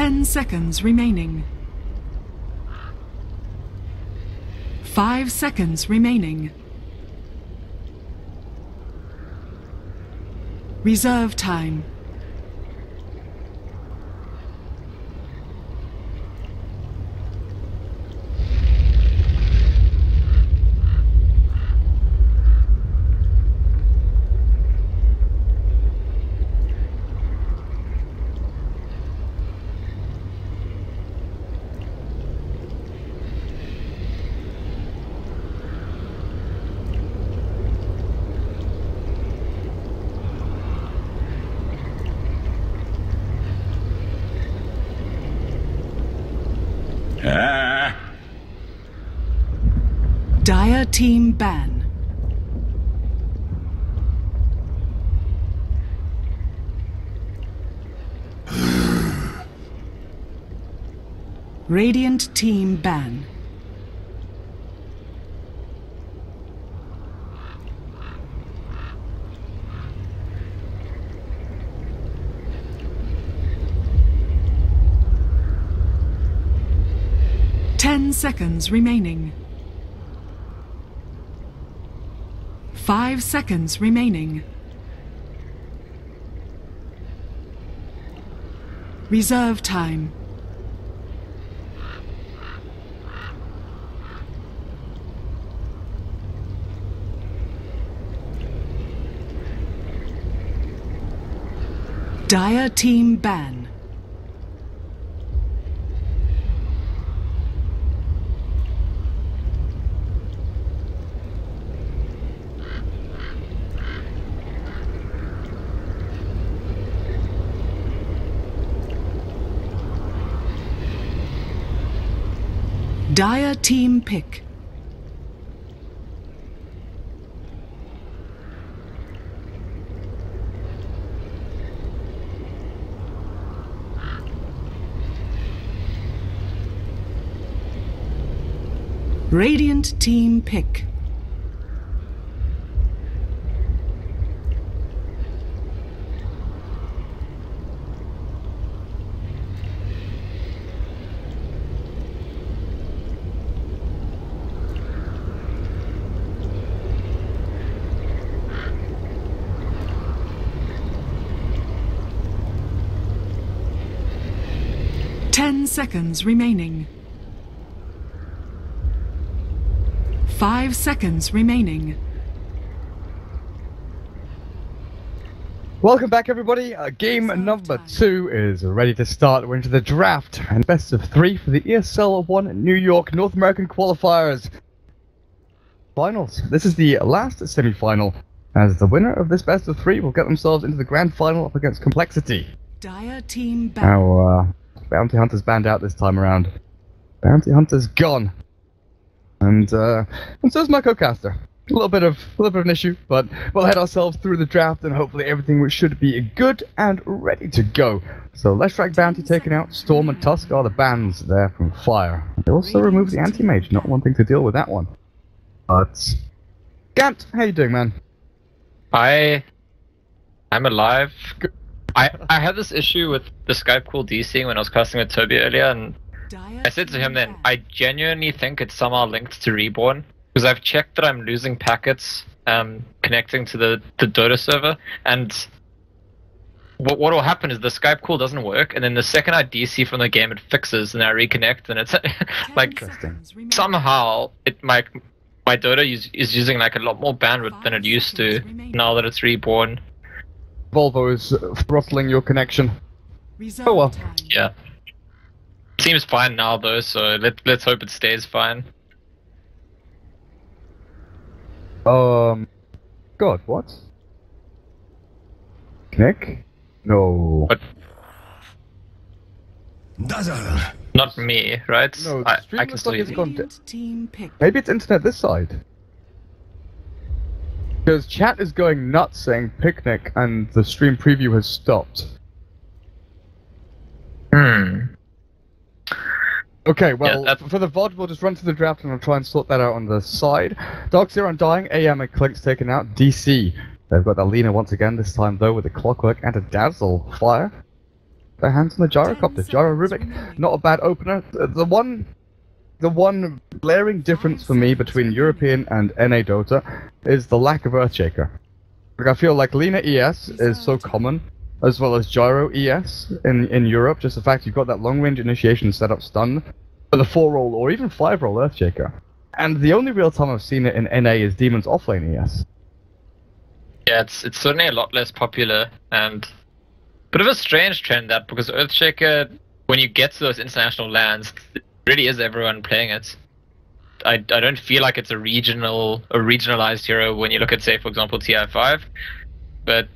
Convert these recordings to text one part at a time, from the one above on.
10 seconds remaining. 5 seconds remaining. Reserve time. Dire team ban. Radiant team ban. Ten seconds remaining. 5 seconds remaining. Reserve time. Dire team ban. Dire team pick. Radiant team pick. Ten seconds remaining. 5 seconds remaining. Welcome back, everybody. Game number 2 is ready to start. We're into the draft and best of 3 for the ESL 1 New York North American qualifiers finals. This is the last semi-final, as the winner of this best of 3 will get themselves into the grand final up against Complexity. Dire team ban. Now, Bounty Hunter's banned out this time around. Bounty Hunter's gone. And so's my co-caster. A little bit of an issue, but we'll head ourselves through the draft and hopefully everything should be good and ready to go. So let's track Bounty taken out. Storm and Tusk are the bans there from Fire. They also removed the anti-mage, not wanting to deal with that one. But Gant, how you doing, man? I'm alive. I had this issue with the Skype call DCing when I was casting with Toby earlier, and I said to him then, I genuinely think it's somehow linked to Reborn, because I've checked that I'm losing packets connecting to the Dota server, and what will happen is the Skype call doesn't work, and then the second I DC from the game it fixes, and I reconnect, and it's like somehow my Dota is using like a lot more bandwidth than it used to now that it's Reborn. Volvo is throttling your connection. Oh well. Yeah. Seems fine now though, so let's hope it stays fine. God, what? Nick? No. But not me, right? No, I can still use it. Maybe it's internet this side. Because chat is going nuts saying picnic and the stream preview has stopped. Okay, well, yeah, for the VOD, we'll just run to the draft and I'll try and sort that out on the side. Dark Zero Undying, AM and Clink's taken out. DC, they've got Alina once again, this time though with a Clockwork and a Dazzle Fire. their hands on the gyrocopter. Gyro Rubik, not a bad opener. The one glaring difference for me between European and NA Dota is the lack of Earthshaker. Like, I feel like Lina ES is so common, as well as Gyro ES in Europe. Just the fact you've got that long range initiation setup stun for the 4-roll or even 5-roll Earthshaker. And the only real time I've seen it in NA is Demon's offlane ES. Yeah, it's certainly a lot less popular, and bit of a strange trend that, because Earthshaker, when you get to those international lands, it really is everyone playing it. I don't feel like it's a regionalized hero when you look at, say, for example, TI5. But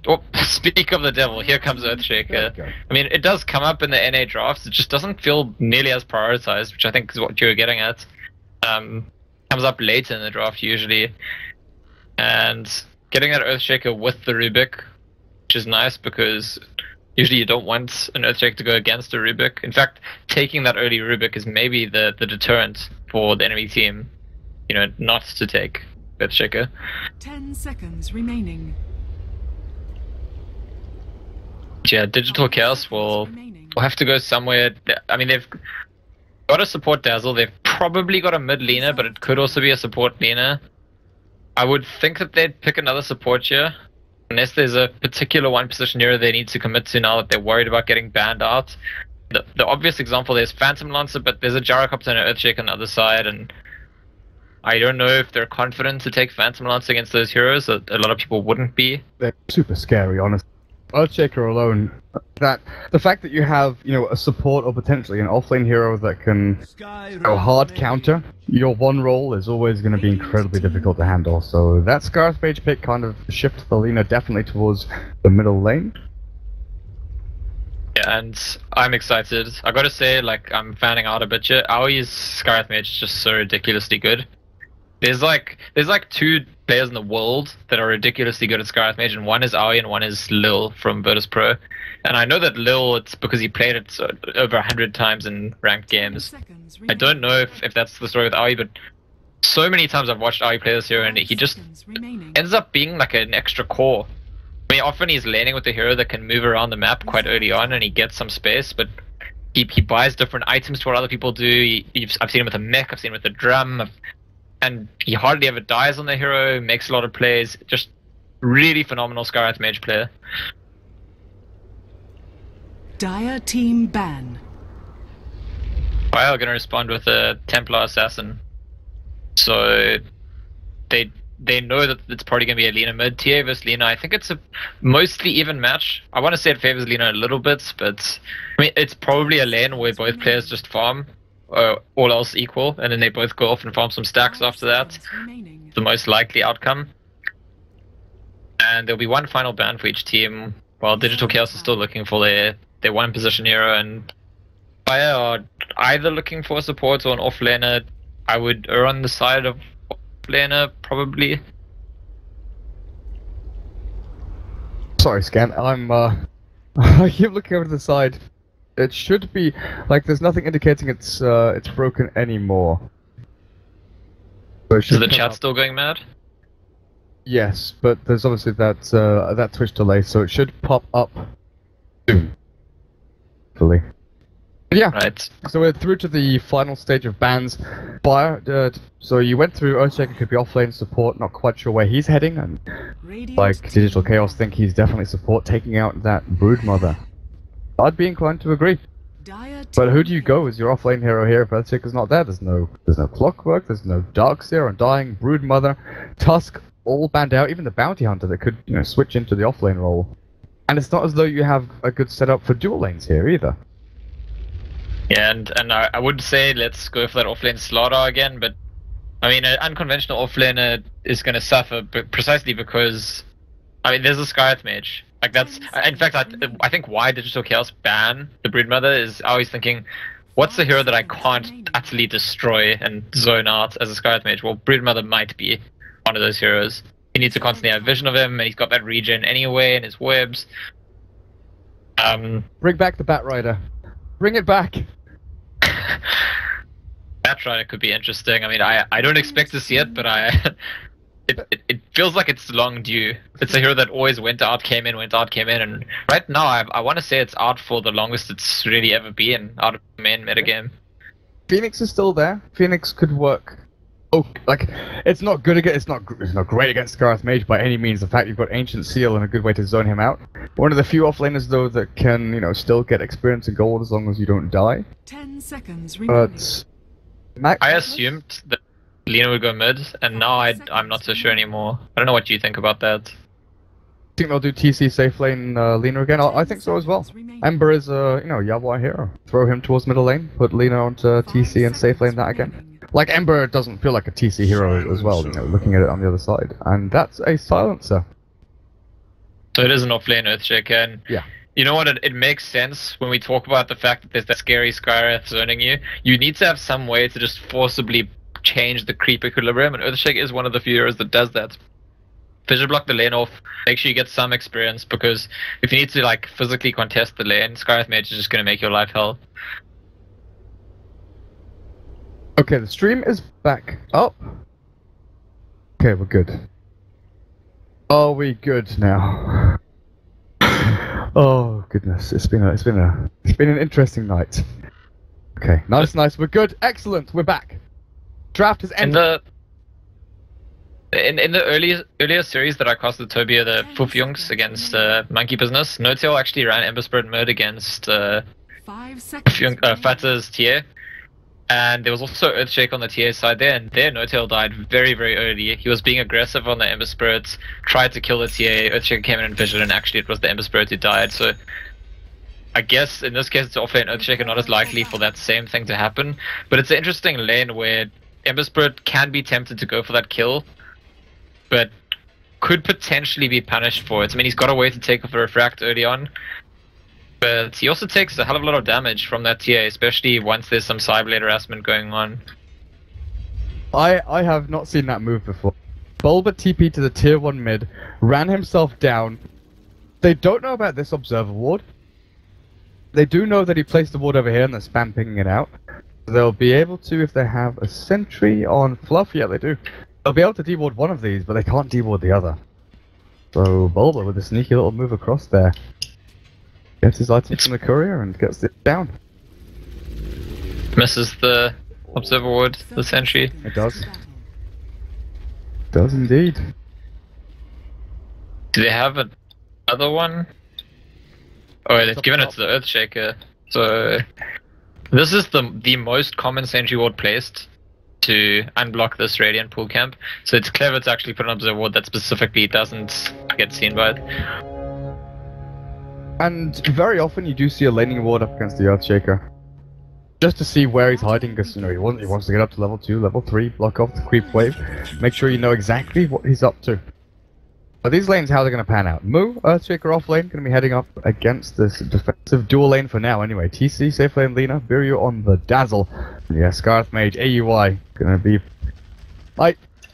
speak of the devil, here comes Earthshaker. I mean, it does come up in the NA drafts. It just doesn't feel nearly as prioritized, which I think is what you're getting at. Comes up later in the draft usually, and getting that Earthshaker with the Rubik, which is nice because usually you don't want an Earthshaker to go against a Rubik. In fact, taking that early Rubik is maybe the deterrent for the enemy team, you know, not to take Earthshaker. 10 seconds remaining. Yeah, Digital Chaos will have to go somewhere. I mean, they've got a support Dazzle. They've probably got a mid laner, but it could also be a support laner. I would think that they'd pick another support here, unless there's a particular one position hero they need to commit to now that they're worried about getting banned out. The obvious example there's Phantom Lancer, but there's a Gyrocopter and an Earthshaker on the other side, and I don't know if they're confident to take Phantom Lancer against those heroes. A lot of people wouldn't be. They're super scary, honestly. Earthshaker alone, the fact that you have, you know, a support or potentially an offlane hero that can go hard counter your one roll is always going to be incredibly difficult to handle. So that Scarth Mage pick kind of shifts the Lina definitely towards the middle lane. Yeah, and I'm excited. I gotta say, like, I'm fanning out a bit here. Aui's Scarth Mage is just so ridiculously good. There's like two players in the world that are ridiculously good at Scarth Mage, and one is Aoi and one is Lil from Virtus Pro. And I know that Lil, it's because he played it over 100 times in ranked games. I don't know if that's the story with Aoi, but so many times I've watched Aoi play this hero and he just ends up being like an extra core. I mean, often he's laning with a hero that can move around the map quite early on and he gets some space, but he buys different items to what other people do. I've seen him with a mech, I've seen him with a drum, and he hardly ever dies on the hero, makes a lot of plays. Just really phenomenal Scarth Mage player. Dire team ban. Fire are going to respond with a Templar Assassin. So they know that it's probably going to be a Lina mid. TA vs Lina, I think it's a mostly even match. I want to say it favors Lina a little bit, but I mean, it's probably a lane where both players just farm. All else equal, and then they both go off and farm some stacks after that. The most likely outcome. And there'll be one final ban for each team, while Digital Chaos is still looking for their one position hero, and Fire are either looking for a support or an offlaner. I would err on the side of offlaner, probably. Sorry, Scan, I keep looking over to the side. It should be like there's nothing indicating it's broken anymore. Is the chat still going mad? Yes, but there's obviously that Twitch delay, so it should pop up soon. Hopefully. Yeah. Right. So we're through to the final stage of bans. Fire. So you went through Earthshaker could be offlane support. Not quite sure where he's heading, and like Digital Chaos think he's definitely support, taking out that Broodmother. I'd be inclined to agree. But who do you go as your offlane hero here if Earthshaker's not there? There's no Clockwork, there's no Darkseer, Undying, Broodmother, Tusk, all banned out, even the Bounty Hunter that could, you know, switch into the offlane role. And it's not as though you have a good setup for dual lanes here either. Yeah, and I would say let's go for that offlane Slaughter again, but I mean, an unconventional offlaner is going to suffer precisely because, I mean, there's a Scarth Mage. Like that's, in fact, I think why Digital Chaos ban the Broodmother is always thinking, what's the hero that I can't utterly destroy and zone out as a Scarth Mage? Well, Broodmother might be one of those heroes. He needs to constantly have vision of him, and he's got that regen anyway in his webs. Bring back the Batrider. Bring it back. Batrider could be interesting. I mean, I don't expect to see it, but it feels like it's long due. It's a hero that always went out, came in, went out, came in, and right now I want to say it's out for the longest it's really ever been out of the main metagame. Phoenix is still there. Phoenix could work. Oh, like it's not good against. It's not great against Scarth Mage by any means. The fact you've got Ancient Seal and a good way to zone him out. One of the few offlaners though that can still get experience and gold as long as you don't die. 10 seconds remaining. But I assumed that Lina would go mid, and now I'm not so sure anymore. I don't know what you think about that. I think they'll do TC safe lane Lina again. I think so as well. Ember is Yawar hero. Throw him towards middle lane. Put Lina onto TC and safe lane that again. Like Ember doesn't feel like a TC hero as well. Looking at it on the other side, and that's a silencer. So it is an offlane Earthshaker, and yeah. You know what? It makes sense when we talk about the fact that there's that scary Skywrath zoning you. You need to have some way to just forcibly change the creep equilibrium, and Earthshaker is one of the few heroes that does that. Fissure block the lane off, make sure you get some experience, because if you need to like physically contest the lane, Skywrath Mage is just going to make your life hell. Okay, the stream is back up. Okay, we're good. Are we good now? Oh goodness, it's been an interesting night. Okay, nice, we're good, excellent, we're back. Draft is ended. In the earlier series that I casted Tobia, the Fufjungs against Monkey Business, No-Tail actually ran Ember Spirit mode against 5 seconds. Fatter's TA. And there was also Earthshake on the TA side there, and there No-Tail died very, very early. He was being aggressive on the Ember Spirits, tried to kill the TA, Earthshake came in and visioned, and actually it was the Ember Spirit who died, so I guess in this case it's offlane Earthshaker, not as likely for that same thing to happen, but it's an interesting lane where Ember Spirit can be tempted to go for that kill, but could potentially be punished for it. I mean, he's got a way to take off a refract early on, but he also takes a hell of a lot of damage from that TA, especially once there's some Cyberblade harassment going on. I have not seen that move before. Bulba TP to the tier 1 mid, ran himself down. They don't know about this Observer Ward. They do know that he placed the ward over here and they're spam pinging it out. They'll be able to, if they have a sentry on Fluff, yeah they do. They'll be able to deward one of these, but they can't deward the other. So Bulba with a sneaky little move across there. Gets his item from the courier and gets it down. Misses the Observer Ward, the sentry. It does. Does indeed. Do they have another one? Oh, they've given it to the Earthshaker. So this is the most common sentry ward placed to unblock this Radiant pool camp. So it's clever to actually put an Observer Ward that specifically doesn't get seen by it. And very often you do see a laning ward up against the Earthshaker. Just to see where he's hiding, because he wants to get up to level 2, level 3, block off the creep wave, make sure you know exactly what he's up to. But these lanes, how they're going to pan out. Mu, Earthshaker off lane, going to be heading up against this defensive dual lane for now anyway. TC, safe lane Lina, Biryu on the Dazzle. Yeah, Scarth Mage, AUI, going to be...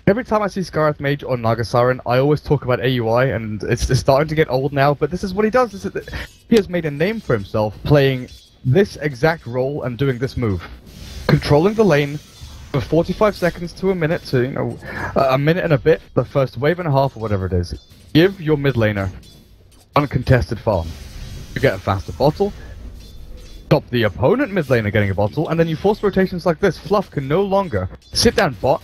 Every time I see Scarth Mage on Nagasaran, I always talk about AUI, and it's starting to get old now, but this is what he does. He has made a name for himself playing this exact role and doing this move. Controlling the lane for 45 seconds to a minute to, a minute and a bit, the first wave and a half or whatever it is. Give your mid laner uncontested farm. You get a faster bottle, stop the opponent mid laner getting a bottle, and then you force rotations like this. Fluff can no longer sit down bot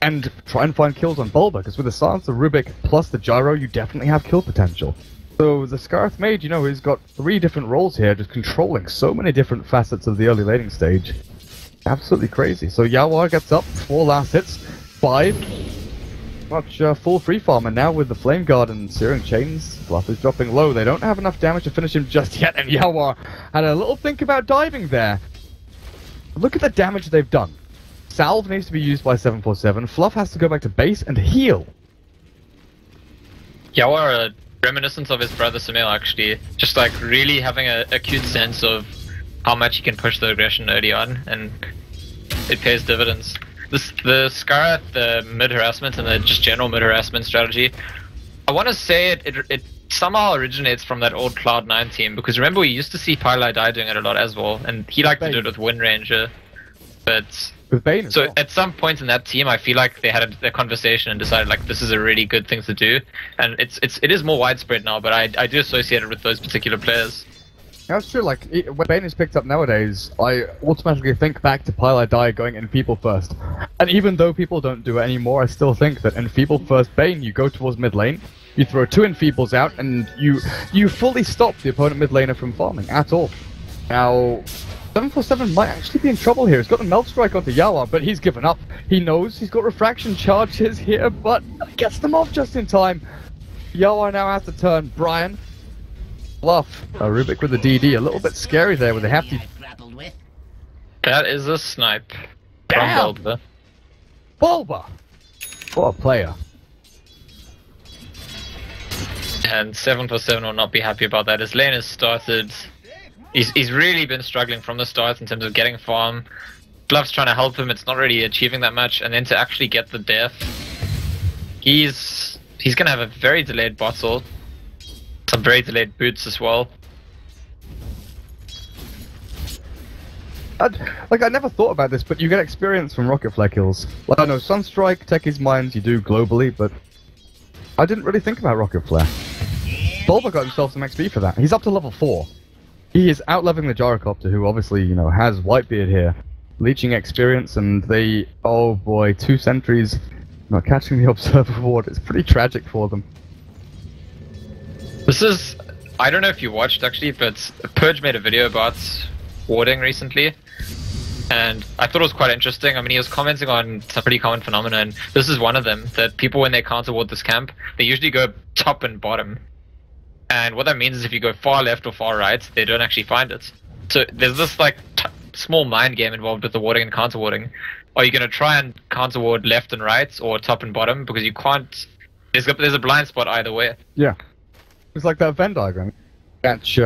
and try and find kills on Bulba, because with the Silence of Rubik plus the Gyro, you definitely have kill potential. So the Scarth Mage, he's got 3 different roles here, just controlling so many different facets of the early laning stage. Absolutely crazy. So Yawar gets up, 4 last hits, 5, much full free farm, and now with the Flame Guard and Searing Chains, Fluff is dropping low. They don't have enough damage to finish him just yet, and Yawar had a little think about diving there. Look at the damage they've done. Salve needs to be used by 747, Fluff has to go back to base and heal. Yawar, reminiscent of his brother Samil actually, just like really having a acute sense of how much he can push the aggression early on, and it pays dividends. The Scar, the mid harassment and the just general mid harassment strategy, I want to say it somehow originates from that old Cloud9 team, because remember we used to see Pylai Die doing it a lot as well, and he liked to do it with Wind Ranger, but with Bane as So well. at some point in that team, I feel like they had a conversation and decided like this is a really good thing to do, and it is more widespread now. But I do associate it with those particular players. That's true, like, when Bane is picked up nowadays, I automatically think back to Pile I Die going in People First. And even though people don't do it anymore, I still think that in Feeble First Bane, you go towards mid lane, you throw 2 Enfeebles out, and you fully stop the opponent mid laner from farming at all. Now, 747 might actually be in trouble here. He's got the Melt Strike onto Yawa, but he's given up. He knows he's got Refraction charges here, but gets them off just in time. Yawa now has to turn. Brian. Fluff. Rubik with the DD. A little bit scary there with the hefty. That is a snipe. Damn! From Bulba. Bulba! What a player. And 747 will not be happy about that. His lane has started. He's really been struggling from the start in terms of getting farm. Bluff's trying to help him, it's not really achieving that much, and then to actually get the death, he's gonna have a very delayed bottle, some very delayed boots as well. I never thought about this, but you get experience from rocket flare kills. Like, I know Sunstrike, Techie's Mines you do globally, but I didn't really think about rocket flare. Bulba got himself some XP for that. He's up to level 4. He is out-leveling the Gyrocopter, who obviously, you know, has Whitebeard here. Leeching experience, and they... Oh boy, 2 sentries not catching the Observer Ward. It's pretty tragic for them. This is... I don't know if you watched actually, but Purge made a video about warding recently. And I thought it was quite interesting. I mean, he was commenting on some pretty common phenomena, and this is one of them, that people when they counter ward this camp, they usually go top and bottom. And what that means is if you go far left or far right, they don't actually find it. So there's this like small mind game involved with the warding and counter warding. Are you going to try and counter ward left and right or top and bottom? Because you can't... There's a blind spot either way. Yeah. It's like that Venn diagram. Catch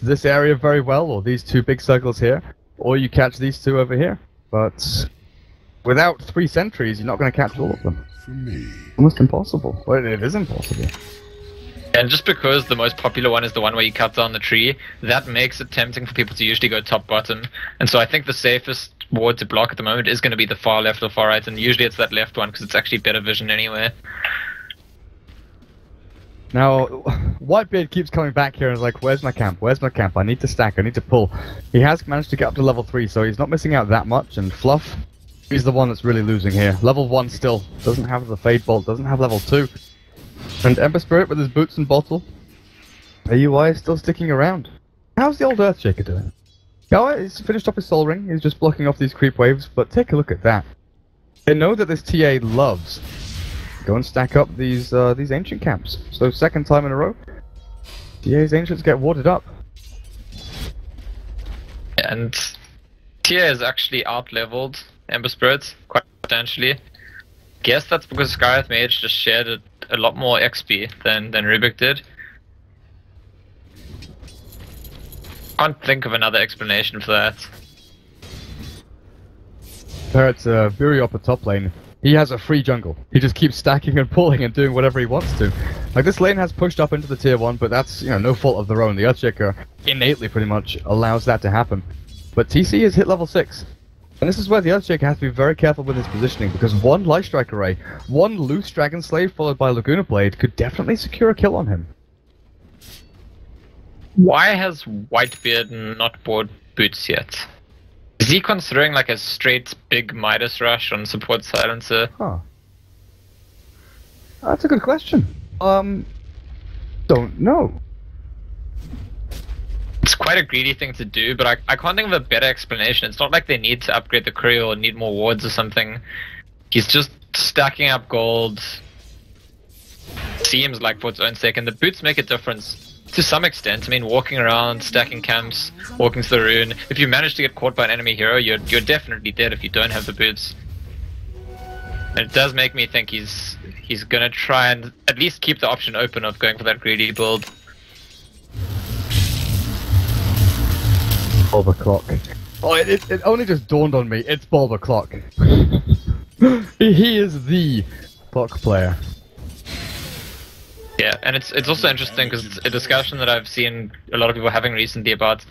this area very well, or these 2 big circles here, or you catch these 2 over here. But without 3 sentries, you're not going to catch all of them. Almost impossible. Well, it is impossible. And just because the most popular one is the one where you cut down the tree, that makes it tempting for people to usually go top-bottom. And so I think the safest ward to block at the moment is going to be the far left or far right, and usually it's that left one because it's actually better vision anyway. Now, Whitebeard keeps coming back here and is like, where's my camp? Where's my camp? I need to stack, I need to pull. He has managed to get up to level 3, so he's not missing out that much, and Fluff, he's the one that's really losing here. Level 1 still, doesn't have the Fade Bolt, doesn't have level 2. And Ember Spirit with his boots and bottle. AUI is still sticking around. How's the old Earthshaker doing? Oh, he's finished up his Soul Ring, he's just blocking off these creep waves, but take a look at that. They know that this TA loves. Go and stack up these ancient camps. So 2nd time in a row, TA's ancients get warded up. And TA is actually out-leveled Ember Spirits quite substantially. Guess that's because Skywrath Mage just shared a lot more XP than Rubik did. Can't think of another explanation for that. Parrot's Viri up the top lane. He has a free jungle. He just keeps stacking and pulling and doing whatever he wants to. Like, this lane has pushed up into the tier 1, but that's, you know, no fault of their own. The Earthshaker innately pretty much allows that to happen. But TC has hit level 6. And this is where the Earthshaker has to be very careful with his positioning, because 1 Lightstrike Array, 1 loose Dragon Slave followed by Laguna Blade could definitely secure a kill on him. Why has Whitebeard not bought boots yet? Is he considering like a straight big Midas rush on support silencer? Huh. That's a good question. Don't know. It's quite a greedy thing to do, but I can't think of a better explanation. It's not like they need to upgrade the crew or need more wards or something. He's just stacking up gold. Seems like for its own sake, and the boots make a difference. To some extent. I mean, walking around, stacking camps, walking to the rune. If you manage to get caught by an enemy hero, you're definitely dead if you don't have the boots. And it does make me think he's gonna try and at least keep the option open of going for that greedy build. Bulba Clock. Oh, it only just dawned on me. It's Bulba Clock. He is the clock player. Yeah, and it's also interesting because it's a discussion that I've seen a lot of people having recently about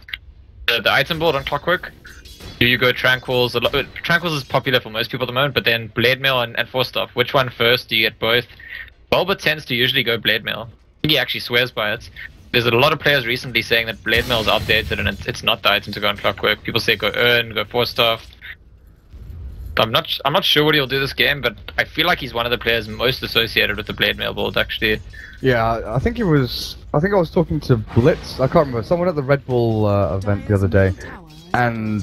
the item build on Clockwork. Do you go Tranquils? Tranquils is popular for most people at the moment, but then Blade Mail and Force Staff. Which one first? Do you get both? Bulba tends to usually go Blade Mail. I think he actually swears by it. There's a lot of players recently saying that Blade Mail is outdated and it's not the item to go on Clockwork. People say go Earn, go Force Staff. I'm not sure what he'll do this game, but I feel like he's one of the players most associated with the Blade Mail build, actually. Yeah, I think I was talking to Blitz. I can't remember. Someone at the Red Bull event the other day, and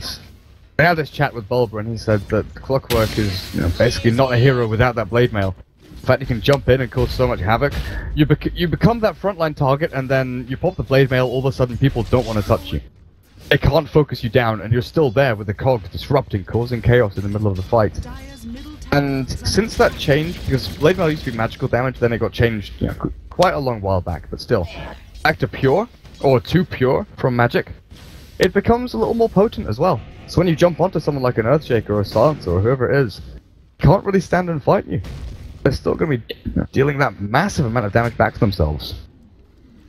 they had this chat with Bulba, and he said that Clockwork is basically not a hero without that Blade Mail. In fact, you can jump in and cause so much havoc. You become that frontline target, and then you pop the Blade Mail, all of a sudden people don't want to touch you. They can't focus you down, and you're still there with the cog disrupting, causing chaos in the middle of the fight. And since that changed, because Blade Mail used to be magical damage, then it got changed quite a long while back, but still. Back to pure, or to pure, from magic, it becomes a little more potent as well. So when you jump onto someone like an Earthshaker or a Silencer or whoever it is, can't really stand and fight you. They're still going to be dealing that massive amount of damage back to themselves.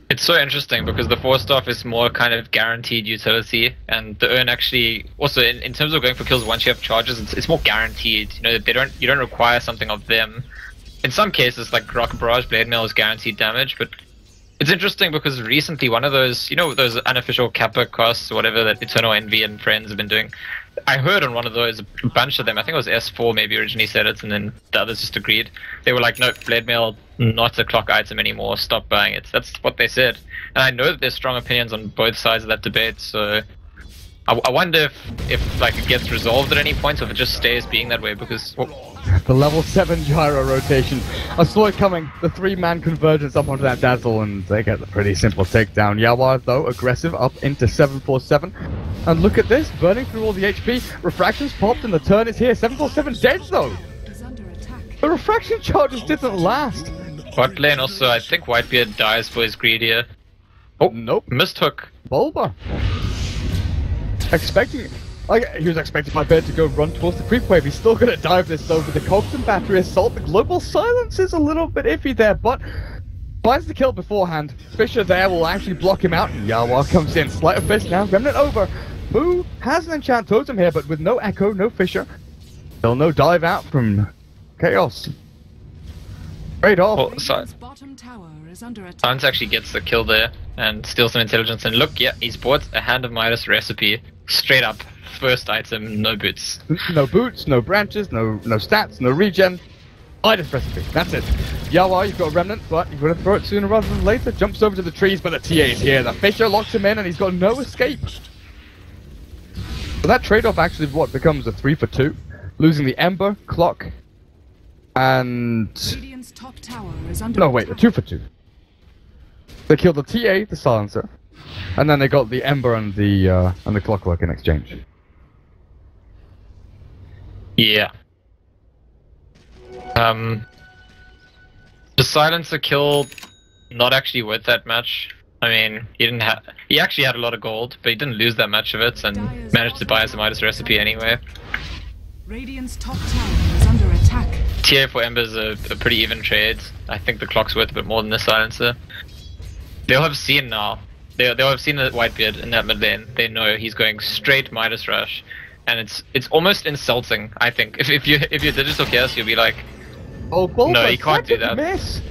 It's so interesting because the Force Staff is more kind of guaranteed utility, and the Earn actually also in terms of going for kills once you have charges, it's more guaranteed. You don't require something of them. In some cases, like Rocket Barrage, Blade Mail is guaranteed damage, but it's interesting because recently one of those those unofficial Kappa costs or whatever that Eternal Envy and friends have been doing. I heard on one of those, a bunch of them, I think it was S4 maybe originally said it, and then the others just agreed. They were like, no, Blade Mail, not a clock item anymore, stop buying it. That's what they said. And I know that there's strong opinions on both sides of that debate, so I wonder if like it gets resolved at any point, or if it just stays being that way, because... The level 7 gyro rotation. I saw it coming. The 3-man convergence up onto that Dazzle, and they get a pretty simple takedown. Yawa, though, aggressive up into 747. And look at this, burning through all the HP. Refraction's popped, and the turn is here. 747 dead, though. The refraction charges didn't last. Bot lane also, I think Whitebeard dies for his greed here. Oh, nope. Missed hook. Bulba. Expecting... he was expecting my bear to go run towards the creep wave. He's still gonna dive this though with the Cogs and Battery Assault. The Global Silence is a little bit iffy there, but finds the kill beforehand. Fisher there will actually block him out. And Yawa comes in. Sleight of Fist now. Remnant over. Boo has an enchant totem here, but with no Echo, no Fisher. Still no dive out from Chaos. Straight off. Oh, Silence actually gets the kill there and steals some intelligence. And look, yeah, he's bought a Hand of Midas recipe. Straight up. First item, no boots. No boots, no branches, no stats, no regen. Midas recipe, that's it. Yawa, you've got a Remnant, but you're going to throw it sooner rather than later. Jumps over to the trees, but the TA is here. The Fisher locks him in, and he's got no escape. So that trade-off actually becomes a 3 for 2. Losing the Ember, Clock, and... Top tower is under no, wait, a 2 for 2. They killed the TA, the Silencer, and then they got the Ember and the Clockwork in exchange. Yeah. The Silencer kill, not actually worth that much. I mean, he actually had a lot of gold, but he didn't lose that much of it, and managed to buy us a Midas recipe anyway. Radiant's top tower is under attack. TA for Ember's a pretty even trade. I think the Clock's worth a bit more than the Silencer. They'll have seen now. They'll have seen the Whitebeard in that mid lane. They know he's going straight Midas Rush. And it's almost insulting, I think. If you're Digital Chaos, you'll be like, oh, Bulba, no, you can't do that. Miss.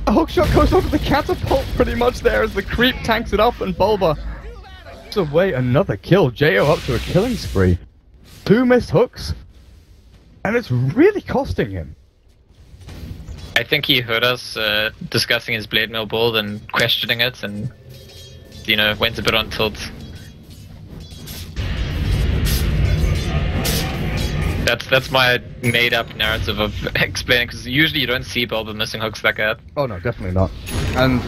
A hookshot goes over the catapult pretty much there as the creep tanks it up, and Bulba gives away another kill. Jo up to a killing spree. 2 missed hooks, and it's really costing him. I think he heard us discussing his Blade Mail build and questioning it, and went a bit on tilt. That's my made-up narrative of explaining, because usually you don't see Bulba missing hooks like that. Oh no, definitely not. And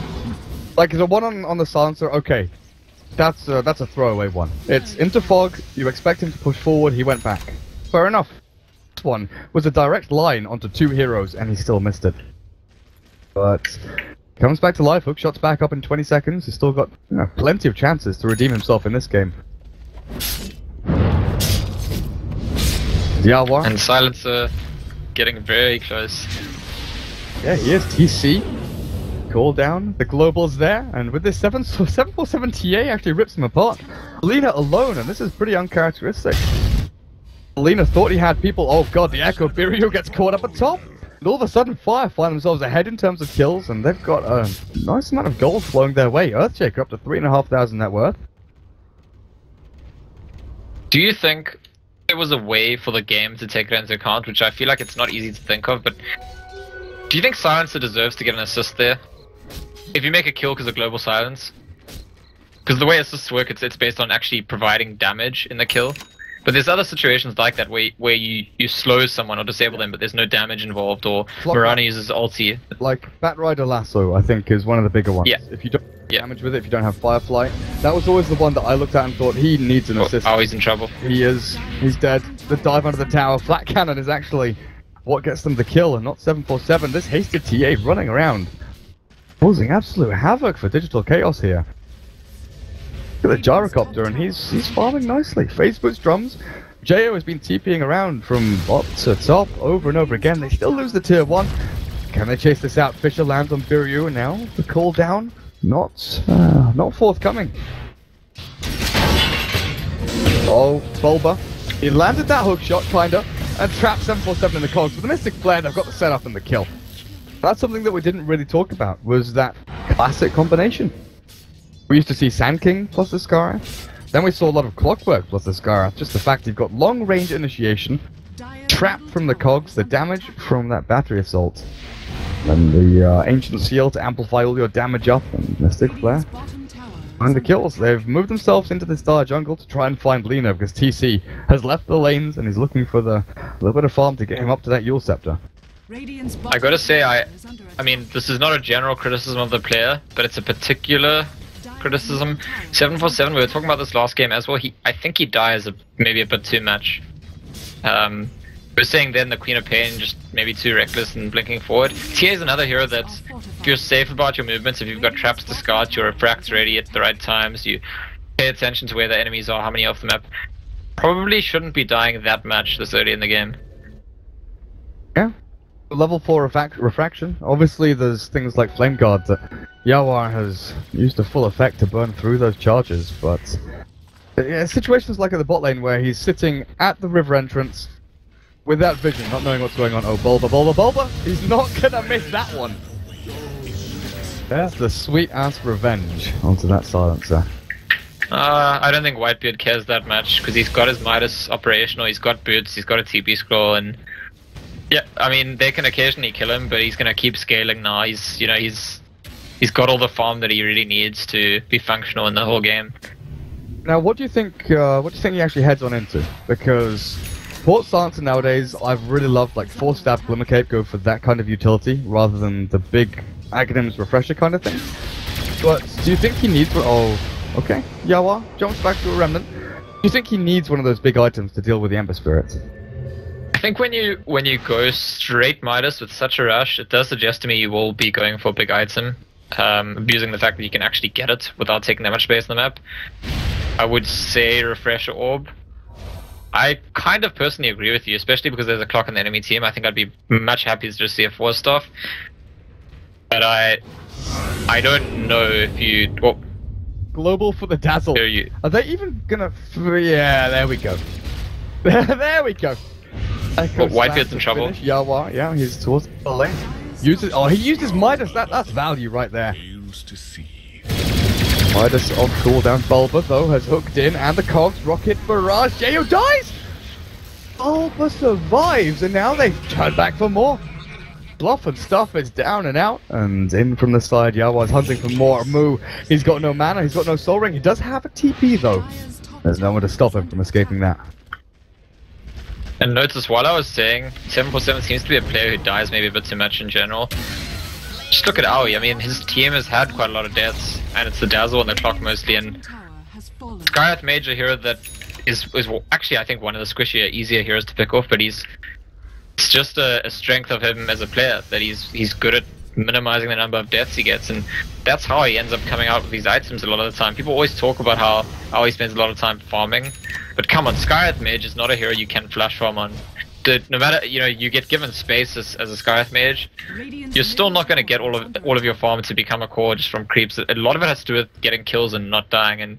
like the one on the Silencer, okay, that's a throwaway one. It's into fog. You expect him to push forward. He went back. Fair enough. This one was a direct line onto 2 heroes, and he still missed it. But comes back to life. Hookshot's back up in 20 seconds. He's still got plenty of chances to redeem himself in this game. Yawa. And Silencer getting very close. Yeah, he is. TC. Call down. The Global's there. And with this 747 TA actually rips him apart. Lena alone, and this is pretty uncharacteristic. Lena thought he had people. Oh god, the Echo Biryu gets caught up at top. And all of a sudden, Fire find themselves ahead in terms of kills, and they've got a nice amount of gold flowing their way. Earthshaker up to 3,500 net worth. Do you think there was a way for the game to take it into account, which I feel like it's not easy to think of, but do you think Silencer deserves to get an assist there? If you make a kill because of global silence? Because the way assists work, it's based on actually providing damage in the kill. But there's other situations like that where you slow someone or disable them, but there's no damage involved, or Mirana uses ulti. Like Batrider Lasso, I think, is one of the bigger ones. Yeah. If you don't damage with it, if you don't have Firefly, that was always the one that I looked at and thought he needs an assist. Oh, he's in trouble. He is. He's dead. The dive under the tower. Flat cannon is actually what gets them the kill, and not 747. This hasted TA running around, causing absolute havoc for Digital Chaos here. Look at the gyrocopter, and he's farming nicely. Facebook's drums. Jo has been TPing around from bot to top over and over again. They still lose the tier 1. Can they chase this out? Fisher lands on Biryu, and now the call down not forthcoming. Oh, Bulba. He landed that hook shot, kinda, and trapped 747 in the cogs. With the Mystic Flare, they've got the setup and the kill. That's something that we didn't really talk about, was that classic combination. We used to see Sand King plus the Scar. Then we saw a lot of Clockwork plus the Scar. Just the fact you've got long range initiation, trap from the cogs, the damage from that battery assault, and the Ancient Seal to amplify all your damage up, and Mystic Flare. And the kills. They've moved themselves into this Dire jungle to try and find Lena, because TC has left the lanes and he's looking for the little bit of farm to get him up to that Yule Scepter. I gotta say, I mean, this is not a general criticism of the player, but it's a particular criticism. 747, we were talking about this last game as well. I think he dies maybe a bit too much. We were saying then the Queen of Pain just maybe too reckless and blinking forward. TA is another hero that if you're safe about your movements, if you've got traps to scout, your refracts ready at the right times, you pay attention to where the enemies are, how many off the map, probably shouldn't be dying that much this early in the game. Yeah. Level 4 refraction. Obviously there's things like Flame Guard that Yawar has used to full effect to burn through those charges, but yeah, situations like at the bot lane where he's sitting at the river entrance with that vision, not knowing what's going on. Oh, Bulba! He's not gonna miss that one! There's the sweet-ass revenge onto that silencer. I don't think Whitebeard cares that much, because he's got his Midas operational, he's got boots, he's got a TP scroll, and yeah, I mean, they can occasionally kill him, but he's gonna keep scaling now. He's got all the farm that he really needs to be functional in the whole game. Now, what do you think he actually heads on into? Because Port Silencer nowadays, I've really loved, like, 4-stab Glimmercape go for that kind of utility, rather than the big Aghanims Refresher kind of thing. But do you think he needs one? Oh, okay. Yawa jumps back to a Remnant. Do you think he needs one of those big items to deal with the Ember Spirit? I think when you go straight Midas with such a rush, it does suggest to me you will be going for a big item, abusing the fact that you can actually get it without taking that much space on the map. I would say Refresher Orb. I kind of personally agree with you, especially because there's a clock on the enemy team. I think I'd be much happier to just see a 4-staff. But I don't know if you... Well, Global for the Dazzle. Are they even gonna... Yeah, there we go. There we go. Whitebeard's in trouble. Yawa, yeah, he's towards the lane. He used his Midas. That's value right there. Midas on cooldown. Bulba, though, has hooked in, and the cogs rocket barrage. Jo dies! Bulba survives, and now they've turned back for more. Bluff and stuff is down and out, and in from the side, Yawa's hunting for more. Moo, he's got no mana, he's got no soul ring. He does have a TP, though. There's no one to stop him from escaping that. And notice, while I was saying 747 seems to be a player who dies maybe a bit too much in general, just look at Aoi. I mean, his team has had quite a lot of deaths, and it's the Dazzle and the clock mostly, and Skyath Mage, a hero that is actually, I think, one of the squishier, easier heroes to pick off, but it's just a strength of him as a player, that he's good at minimizing the number of deaths he gets, and that's how he ends up coming out with these items a lot of the time. People always talk about how he spends a lot of time farming, but come on, Skyath Mage is not a hero you can flash farm on. No matter, you get given space as a Skyath Mage, you're still not going to get all of your farm to become a core just from creeps. A lot of it has to do with getting kills and not dying, and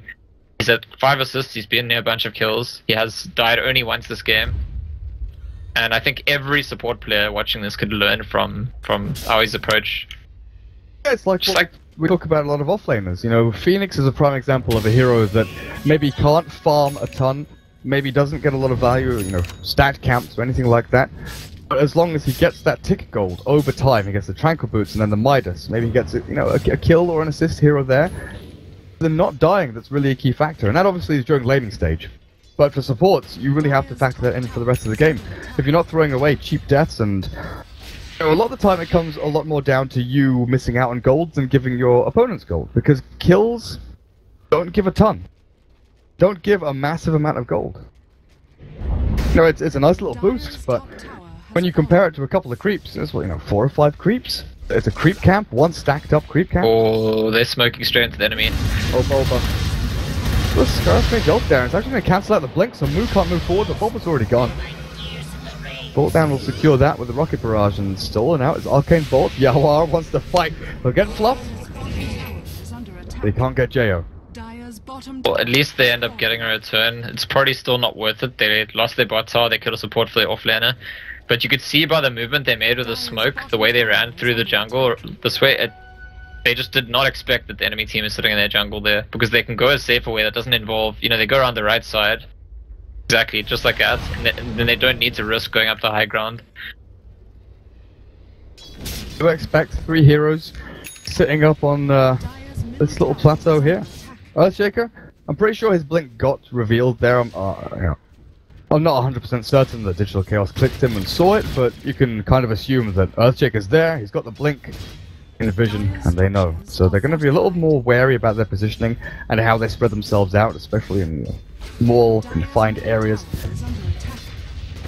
He's at 5 assists, he's been near a bunch of kills. He has died only once this game. And I think every support player watching this could learn from how he's approached. Yeah, it's like, we talk about a lot of offlaners. You know, Phoenix is a prime example of a hero that maybe can't farm a ton, maybe doesn't get a lot of value, you know, stat camps or anything like that. But as long as he gets that tick gold over time, he gets the Tranquil Boots and then the Midas, maybe he gets, you know, a kill or an assist here or there. The not dying, that's really a key factor, and that obviously is during laning stage. But for supports, you really have to factor that in for the rest of the game. If you're not throwing away cheap deaths, and you know, a lot of the time it comes a lot more down to you missing out on golds than giving your opponents gold, because kills don't give a ton. Don't give a massive amount of gold. You know, it's a nice little boost, but when you compare it to a couple of creeps, it's what, you know, 4 or 5 creeps. It's a creep camp, one stacked up creep camp. Oh, they're smoking straight into the enemy. Oh, Bulba. The Scar's made ult there. It's actually going to cancel out the blink, so Moo can't move forward, but Bulba's already gone. Bolt down will secure that with the rocket barrage, and stolen out is Arcane Bolt. Yawar wants to fight. They'll get fluffed. They can't get Jo. Well, at least they end up getting a return. It's probably still not worth it. They lost their bot tower, they killed a support for their offlaner. But you could see by the movement they made with the smoke, the way they ran through the jungle, this way, they just did not expect that the enemy team is sitting in their jungle there, because they can go a safer way that doesn't involve, you know, they go around the right side. Exactly, just like that, and then they don't need to risk going up the high ground. Do I expect 3 heroes sitting up on this little plateau here? Earthshaker? I'm pretty sure his blink got revealed there. I'm not 100% certain that Digital Chaos clicked him and saw it, but you can kind of assume that Earthshaker's there, he's got the blink in the vision, and they know. So they're going to be a little more wary about their positioning and how they spread themselves out, especially in more confined areas.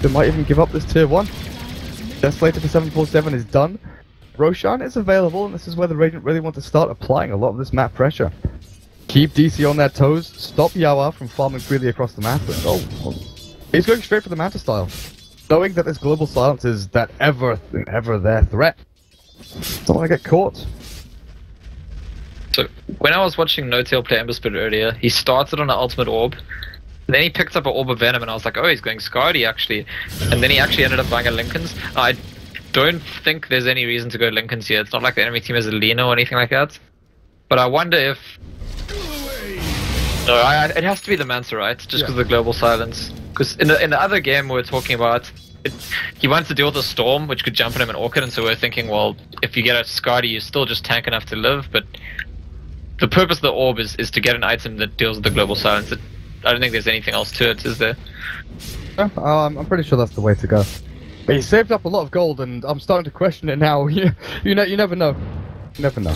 They might even give up this tier 1. Desolator for 747 is done. Roshan is available, and this is where the Radiant really want to start applying a lot of this map pressure. Keep DC on their toes, stop Yawa from farming freely across the map, and he's going straight for the Manta style, knowing that this global silence is that ever their threat. Don't want to get caught. So, when I was watching No-Tail play Ember Spirit earlier, he started on an ultimate orb, and then he picked up an orb of Venom, and I was like, oh, he's going Scardy actually. And then he actually ended up buying a Linken's. I don't think there's any reason to go Linken's here. It's not like the enemy team has a Lina or anything like that. But I wonder if... No, it has to be the Manta, right? Just because of the global silence. Because in the other game we were talking about, he wants to deal with a storm, which could jump on him and Orchid, and so we're thinking, well, if you get a Scardy, you're still just tank enough to live, but the purpose of the orb is to get an item that deals with the global silence. I don't think there's anything else to it, is there? Yeah, I'm pretty sure that's the way to go. But he saved up a lot of gold, and I'm starting to question it now. you never know. You never know.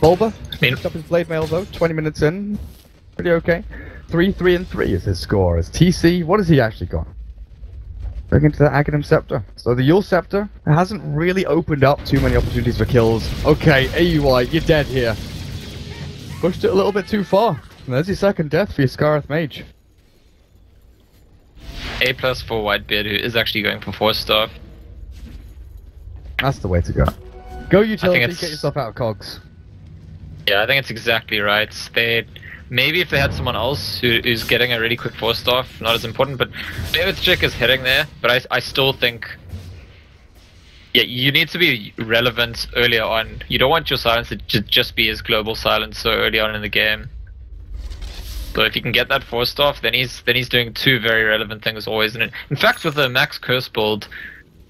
Bulba picked up his blade mail though, 20 minutes in. Pretty okay. 3-3-3 is his score. As TC, what has he actually got? Back into the Aghanim Scepter. So the Yule Scepter hasn't really opened up too many opportunities for kills. Okay, AUI, you're dead here. Pushed it a little bit too far. And there's your second death for your Scarith Mage. A+ for Whitebeard, who is actually going for 4-star. That's the way to go. Go utility, get yourself out of cogs. Yeah, I think it's exactly right. Maybe if they had someone else who's getting a really quick 4-star, not as important, but Earthshaker is hitting there, but I still think... Yeah, you need to be relevant earlier on. You don't want your silence to just be his global silence so early on in the game. So if you can get that 4-star, then he's doing 2 very relevant things always. And in fact, with the max curse build,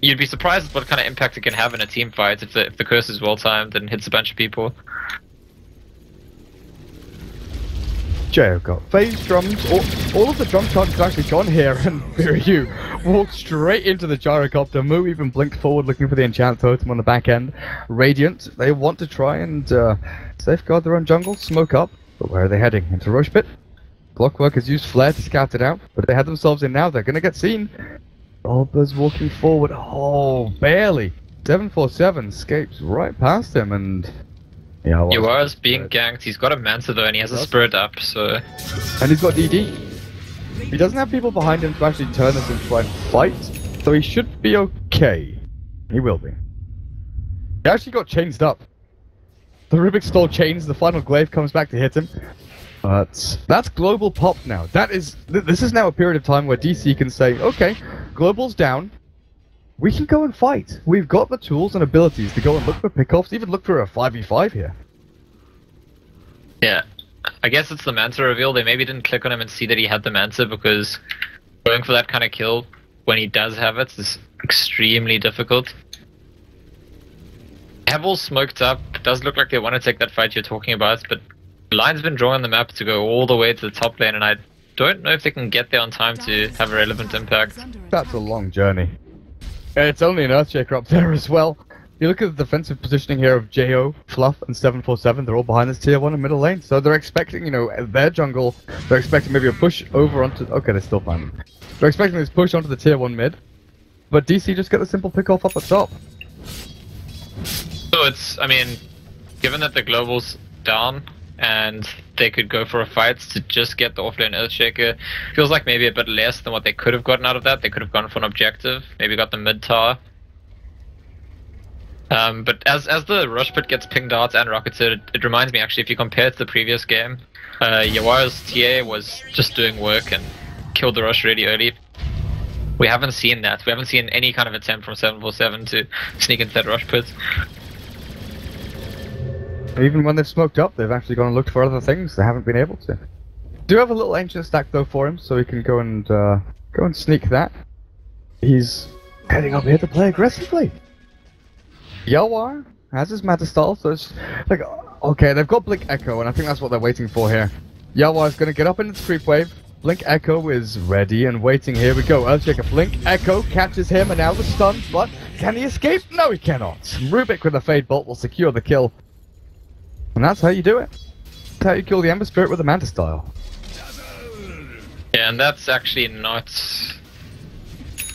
you'd be surprised at what kind of impact it can have in a team fight if the curse is well timed and hits a bunch of people. Jo got phase drums. All of the drum charges are actually gone here, and Viryu walked straight into the gyrocopter. Moo even blinked forward looking for the enchant totem on the back end. Radiant, they want to try and safeguard their own jungle, smoke up. But where are they heading? Into Roche Pit? Clockwork has used Flare to scout it out, but they had themselves in now. They're going to get seen. Bulba's walking forward. Oh, barely. 747 escapes right past him, and... Yeah, he was being ganked. He's got a Manta though, and he has a Spirit up, so... And he's got DD. He doesn't have people behind him to actually turn us and try and fight, so he should be okay. He will be. He actually got changed up. The Rubik's Stall chains, the final glaive comes back to hit him. But that's global pop now. This is now a period of time where DC can say, okay, global's down. We can go and fight. We've got the tools and abilities to go and look for pickoffs, even look for a 5v5 here. Yeah. I guess it's the Manta reveal. They maybe didn't click on him and see that he had the Manta, because going for that kind of kill when he does have it is extremely difficult. They have all smoked up. It does look like they want to take that fight you're talking about, but the line's been drawn on the map to go all the way to the top lane, and I don't know if they can get there on time to have a relevant impact. That's a long journey. It's only an Earthshaker up there as well. You look at the defensive positioning here of JO, Fluff, and 747, they're all behind this tier 1 and middle lane, so they're expecting, you know, their jungle, they're expecting maybe a push over onto... Okay, they're still fine. They're expecting this push onto the tier 1 mid, but DC just get the simple pick off up at top. So it's, I mean, given that the global's down, and they could go for a fight to just get the offlane Earthshaker, feels like maybe a bit less than what they could have gotten out of that. They could have gone for an objective, maybe got the mid tower. But as the rush pit gets pinged out and rocketed, it reminds me actually, if you compare it to the previous game, Yawa's TA was just doing work and killed the rush really early. We haven't seen that. We haven't seen any kind of attempt from 747 to sneak into that rush pit. Even when they've smoked up, they've actually gone and looked for other things. They haven't been able to. Do have a little ancient stack though for him, so he can go and sneak that. He's heading up here to play aggressively. Yawar has his Manta style, so it's like, okay, they've got Blink Echo, and I think that's what they're waiting for here. Yawar's going to get up into the creep wave. Blink Echo is ready and waiting. Here we go. Earthshaker Blink Echo catches him, and now the stun, but can he escape? No, he cannot. Rubik with a Fade Bolt will secure the kill. And that's how you do it. That's how you kill the Ember Spirit with the Manta style. Yeah, and that's actually not...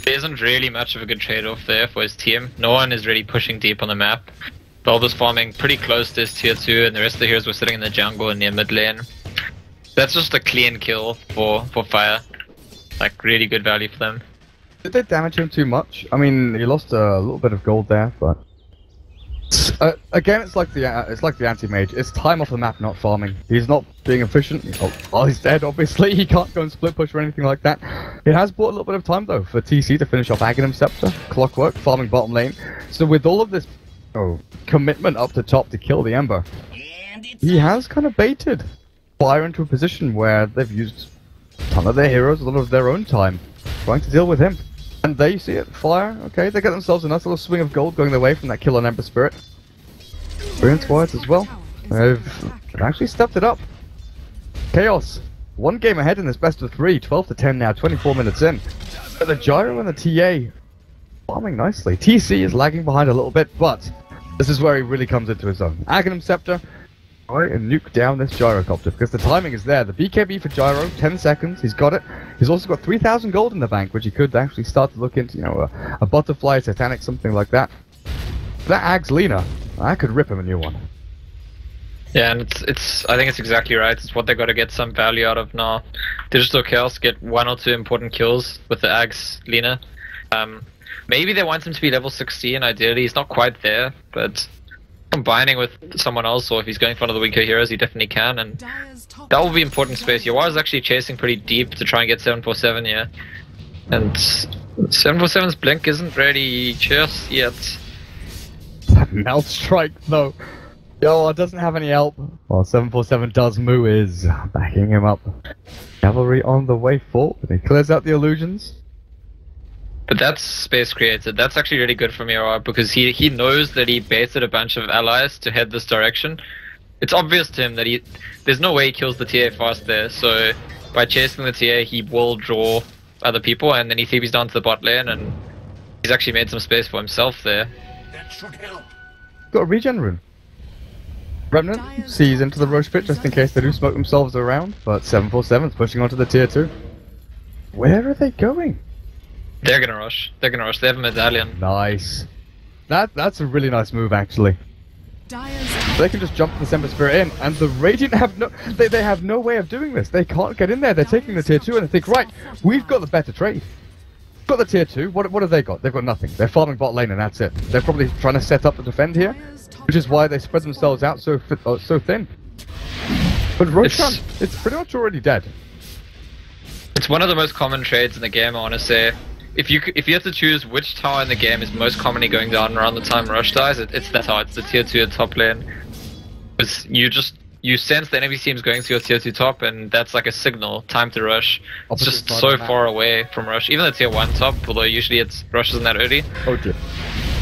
There isn't really much of a good trade-off there for his team. No one is really pushing deep on the map. Bulba's farming pretty close to his tier 2, and the rest of the heroes were sitting in the jungle and near mid lane. That's just a clean kill for Fire. Like, really good value for them. Did they damage him too much? I mean, he lost a little bit of gold there, but... again, it's like the anti-mage. It's time off the map, not farming. He's not being efficient. Oh, he's dead, obviously. He can't go and split push or anything like that. It has bought a little bit of time, though, for TC to finish off Aghanim Scepter, Clockwork, farming bottom lane. So with all of this commitment up to top to kill the Ember, he has kind of baited Fire into a position where they've used a ton of their heroes, a lot of their own time, trying to deal with him. And there you see it, Fire, okay, they get themselves a nice little swing of gold going their way from that kill on Ember Spirit. Experience-wise as well, they've actually stepped it up. Chaos, one game ahead in this best of 3, 12 to 10 now, 24 minutes in. But the Gyro and the TA farming nicely. TC is lagging behind a little bit, but this is where he really comes into his own. Aghanim Scepter, alright, and nuke down this Gyrocopter, because the timing is there. The BKB for Gyro, 10 seconds, he's got it. He's also got 3,000 gold in the bank, which he could actually start to look into, you know, a Butterfly, Titanic, something like that. That Ag's Lena, I could rip him a new one. Yeah, and I think it's exactly right. It's what they got to get some value out of now. Digital Chaos get 1 or 2 important kills with the Ag's Lena. Maybe they want him to be level 16, ideally. He's not quite there, but combining with someone else, or if he's going for one of the weaker heroes, he definitely can, and that will be important space. Yawar is actually chasing pretty deep to try and get 747 here, and 747's blink isn't ready just yet. Melt Strike though. Yawar doesn't have any help. Well, 747 does. Moo is backing him up. Cavalry on the way forward. He clears out the illusions. But that's space created. That's actually really good for Yawar, because he knows that he baited a bunch of allies to head this direction. It's obvious to him that there's no way he kills the TA fast there, so by chasing the TA he will draw other people, and then he TP's down to the bot lane, and he's actually made some space for himself there. That should help. Got a regen rune. Remnant sees into the Roche pit just in case they do smoke themselves around, but 747's pushing onto the tier 2. Where are they going? They're gonna rush. They're gonna rush. They have a medallion. Nice. That's a really nice move, actually. They can just jump the Ember Spirit in, and the Radiant have they have no way of doing this. They can't get in there. They're taking the tier 2 and they think, right, we've got the better trade. We've got the tier 2. What have they got? They've got nothing. They're farming bot lane and that's it. They're probably trying to set up to defend here, which is why they spread themselves out so thin. But Roshan, it's pretty much already dead. It's one of the most common trades in the game, I want to say. If you have to choose which tower in the game is most commonly going down around the time Rush dies, it's that tower. It's the tier 2 top lane. Because you sense the enemy team's going to your tier 2 top, and that's like a signal, time to rush. It's just so far away from Rush. Even the tier 1 top, although usually it's Rush isn't that early. Oh dear.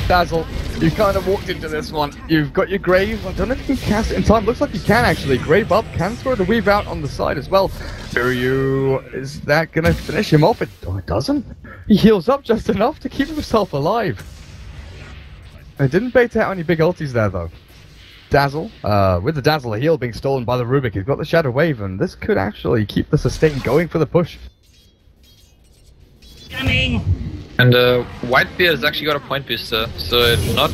Dazzle, you kind of walked into this one. You've got your Grave. I don't know if you can cast it in time. Looks like you can actually. Grave up, can throw the Weave out on the side as well. Biryu, is that going to finish him off? It doesn't. He heals up just enough to keep himself alive. I didn't bait out any big ultis there though. Dazzle, with the Dazzle heal being stolen by the Rubik, he's got the Shadow Wave, and this could actually keep the sustain going for the push. Coming! And Whitebeard has actually got a point booster, so not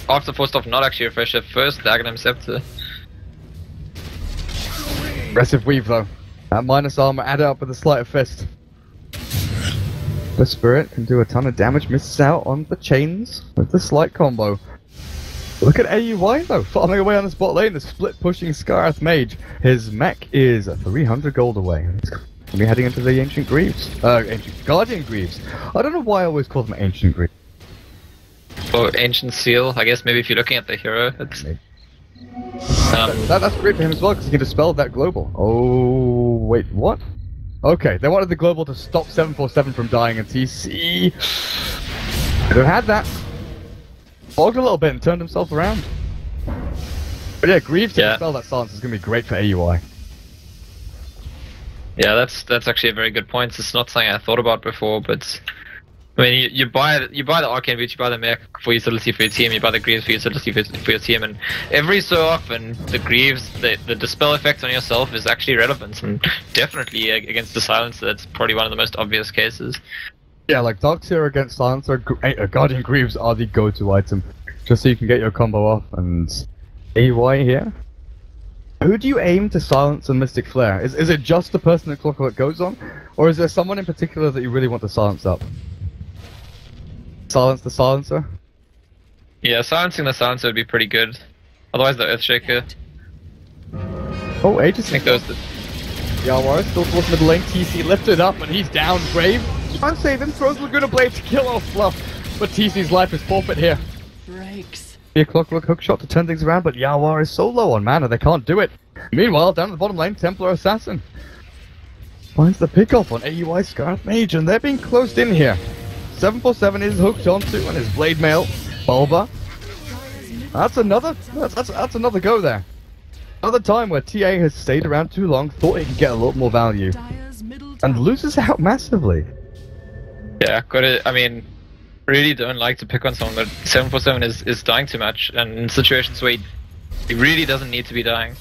after first off, not actually refresh at first, the Aghanim Scepter. Aggressive weave though. That minus armor added up with a sleight of fist. The Spirit can do a ton of damage, misses out on the chains with the slight combo. Look at AUY though, farming away on the spot lane, the split pushing Scarth Mage. His mech is 300 gold away. We'll be heading into the Ancient Greaves. Ancient Guardian Greaves. I don't know why I always call them Ancient Greaves. Or Ancient Seal, I guess maybe if you're looking at the hero, it's... That's great for him as well, because he can dispel that global. Oh, wait, what? Okay, they wanted the global to stop 747 from dying, and TC... Could have had that. Fogged a little bit and turned himself around. But yeah, Greaves to dispel that silence is going to be great for AUI. Yeah, that's actually a very good point. It's not something I thought about before, but I mean, you buy the Arcane Boots, you buy the mech for utility for your team, you buy the Greaves for utility for your team, and every so often the Greaves, the dispel effect on yourself is actually relevant, and definitely against the Silencer, that's probably one of the most obvious cases. Yeah, like Darkseer against Silencer, Guardian Greaves are the go-to item, just so you can get your combo off, and AY here. Who do you aim to silence and Mystic Flare? Is it just the person that Clockwork goes on? Or is there someone in particular that you really want to silence up? Silence the Silencer? Yeah, silencing the Silencer would be pretty good. Otherwise the Earthshaker. Oh, Aegis. I think those... Yawar still towards middle lane, TC lifted up and he's down. Grave. Trying to save him, throws Laguna Blade to kill off Fluff. But TC's life is forfeit here. Breaks. A Clockwork hookshot to turn things around, but Yawar is so low on mana they can't do it. Meanwhile, down at the bottom lane, Templar Assassin finds the pickoff on AUI Scarf Mage, and they're being closed in here. 747 is hooked onto, and his Blade Mail, Bulba. That's another go there. Another time where TA has stayed around too long, thought he could get a lot more value, and loses out massively. Yeah, I mean, really don't like to pick on someone, but 747 is dying too much, and in situations where he really doesn't need to be dying.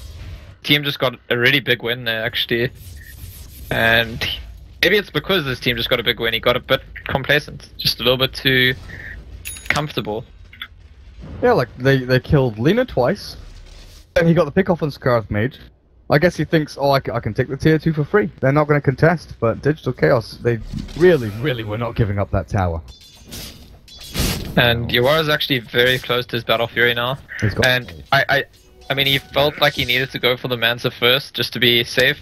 Team just got a really big win there, actually. And maybe it's because this team just got a big win, he got a bit complacent. Just a little bit too comfortable. Yeah, like, they killed Lina twice, and he got the pick off on Scarf Mage. I guess he thinks, oh, I can take the tier 2 for free. They're not going to contest, but Digital Chaos, they really were not giving up that tower. And Yawar is actually very close to his Battle Fury now. And I mean, he felt like he needed to go for the Mansa first, just to be safe.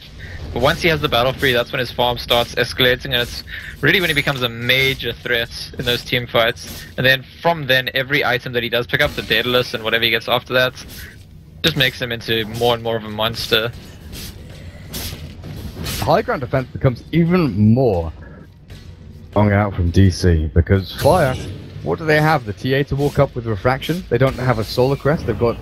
But once he has the Battle Fury, that's when his farm starts escalating, and it's really when he becomes a major threat in those team fights. And then from then, every item that he does pick up, the Daedalus and whatever he gets after that, just makes him into more and more of a monster. High ground defense becomes even more strong out from DC, because Fire, what do they have? The TA to walk up with Refraction? They don't have a Solar Crest, they've got...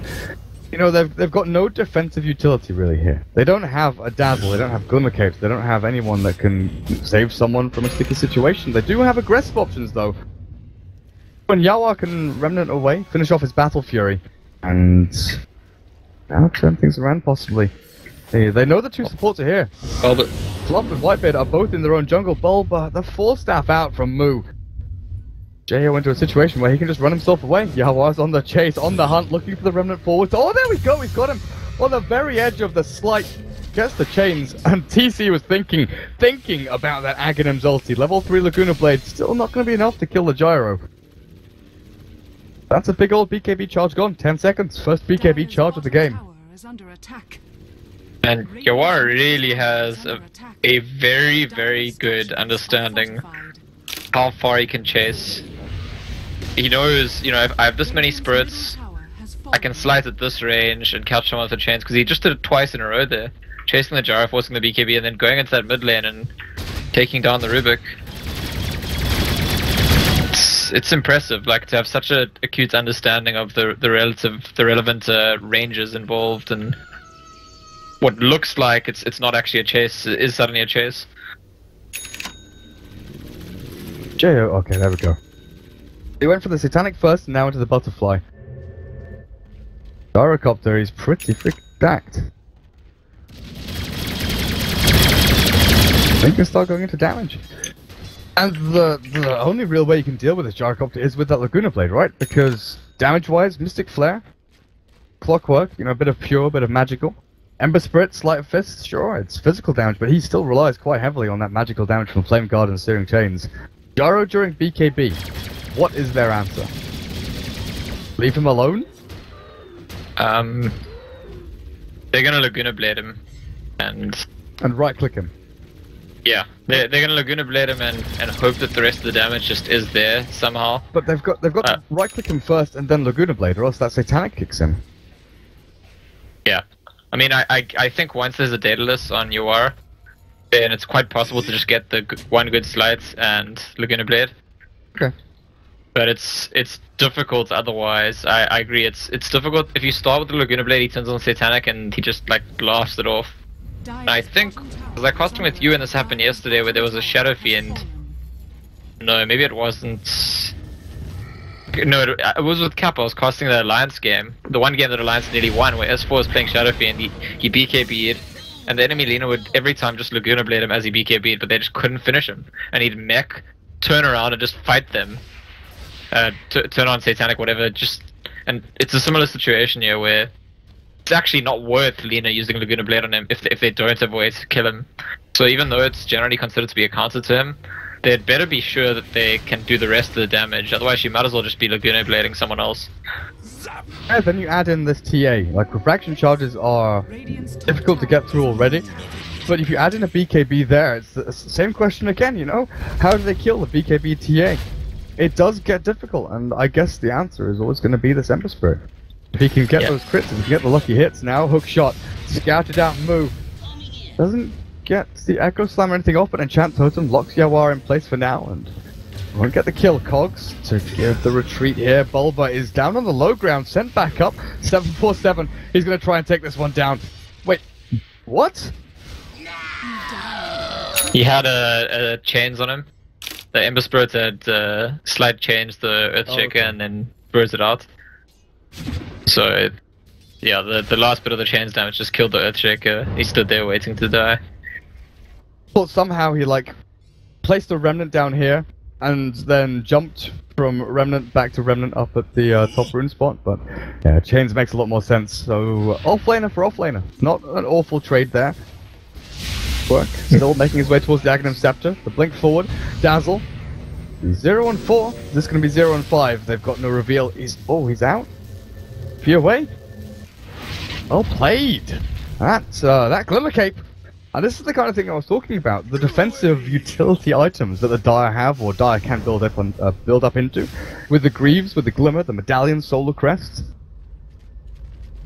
You know, they've got no defensive utility really here. They don't have a Dazzle, they don't have Glimmer Capes, they don't have anyone that can save someone from a sticky situation. They do have aggressive options though. When Yawar can Remnant away, finish off his Battle Fury, and now turn things around possibly. They know the two supports are here. Bulba. Fluff and Whitebeard are both in their own jungle. Bulba, the 4-staff out from Moo. Jo into a situation where he can just run himself away. Yawar's on the chase, on the hunt, looking for the Remnant forwards. Oh, there we go, he's got him on the very edge of the slight. Gets the chains, and TC was thinking about that Aghanim's ulti. Level 3 Laguna Blade, still not going to be enough to kill the Gyro. That's a big old BKB charge gone, 10 seconds. First BKB charge of the game. And Yawar really has a very, very good understanding how far he can chase. He knows, you know, if I have this many spirits, I can slice at this range and catch someone with a chance, because he just did it twice in a row there. Chasing the Gyro, forcing the BKB, and then going into that mid lane and taking down the Rubik. It's impressive, like, to have such a acute understanding of the relevant ranges involved, and what looks like it's not actually a chase is suddenly a chase. Jo, okay, there we go. He went for the Satanic first, and now into the Butterfly. Gyrocopter is pretty freaking stacked. They can start going into damage. And the only real way you can deal with this Gyrocopter is with that Laguna Blade, right? Because damage-wise, Mystic Flare, Clockwork, you know, a bit of pure, a bit of magical. Ember Spirit, Sleight of Fist, sure, it's physical damage, but he still relies quite heavily on that magical damage from Flame Guard and Searing Chains. Gyro during BKB, what is their answer? Leave him alone? They're gonna Laguna Blade him, and right-click him. Yeah, they're gonna Laguna Blade him and hope that the rest of the damage just is there somehow. But they've got to right-click him first and then Laguna Blade, or else that Satanic kicks in. Yeah, I mean, I think once there's a Daedalus on Yawar, then it's quite possible to just get the one good slice and Laguna Blade. Okay. But it's difficult otherwise. I agree. It's difficult if you start with the Laguna Blade. He turns on Satanic and he just like blasts it off. And I think because I cast him with you and this happened yesterday where there was a Shadow Fiend. No, maybe it wasn't. No, it was with Kappa. I was casting the Alliance game, the one game that Alliance nearly won, where S4 was playing Shadow Fiend. He BKB'd, and the enemy Lina would every time just Laguna Blade him as he BKB'd, but they just couldn't finish him. And he'd mech, turn around and just fight them. Turn on Satanic, whatever, and it's a similar situation here where it's actually not worth Lina using Laguna Blade on him if they don't have a way to kill him. So even though it's generally considered to be a counter to him, they'd better be sure that they can do the rest of the damage, otherwise you might as well just be Laguna Blading someone else. Yeah, then you add in this TA, like refraction charges are difficult to get through already, but if you add in a BKB there, it's the same question again, you know? How do they kill the BKB TA? It does get difficult, and I guess the answer is always going to be this Ember Spirit. If he can get those crits, if he can get the lucky hits now, hook shot, scouted out move. Doesn't get the Echo Slam or anything off, but Enchant Totem locks Yawar in place for now, and won't get the kill. Cogs to give the retreat here. Bulba is down on the low ground, sent back up. 747, he's going to try and take this one down. Wait, what? He had a chains on him. The Ember Spirit had slight change the Earthshaker and then burst it out. So, yeah, the last bit of the chains damage just killed the Earthshaker. He stood there waiting to die. Thought somehow he, like, placed a Remnant down here, and then jumped from Remnant back to Remnant up at the top rune spot, but yeah, chains makes a lot more sense. So, offlaner for offlaner. Not an awful trade there. Work. Still making his way towards the Aghanim Scepter. The blink forward. Dazzle. 0 and 4. This is going to be 0 and 5. They've got no reveal. He's out. Fear away. Well played. That Glimmer Cape. And this is the kind of thing I was talking about. The defensive utility items that the Dire have, or Dire can build up into. With the Greaves, with the Glimmer, the Medallion, Solar Crest.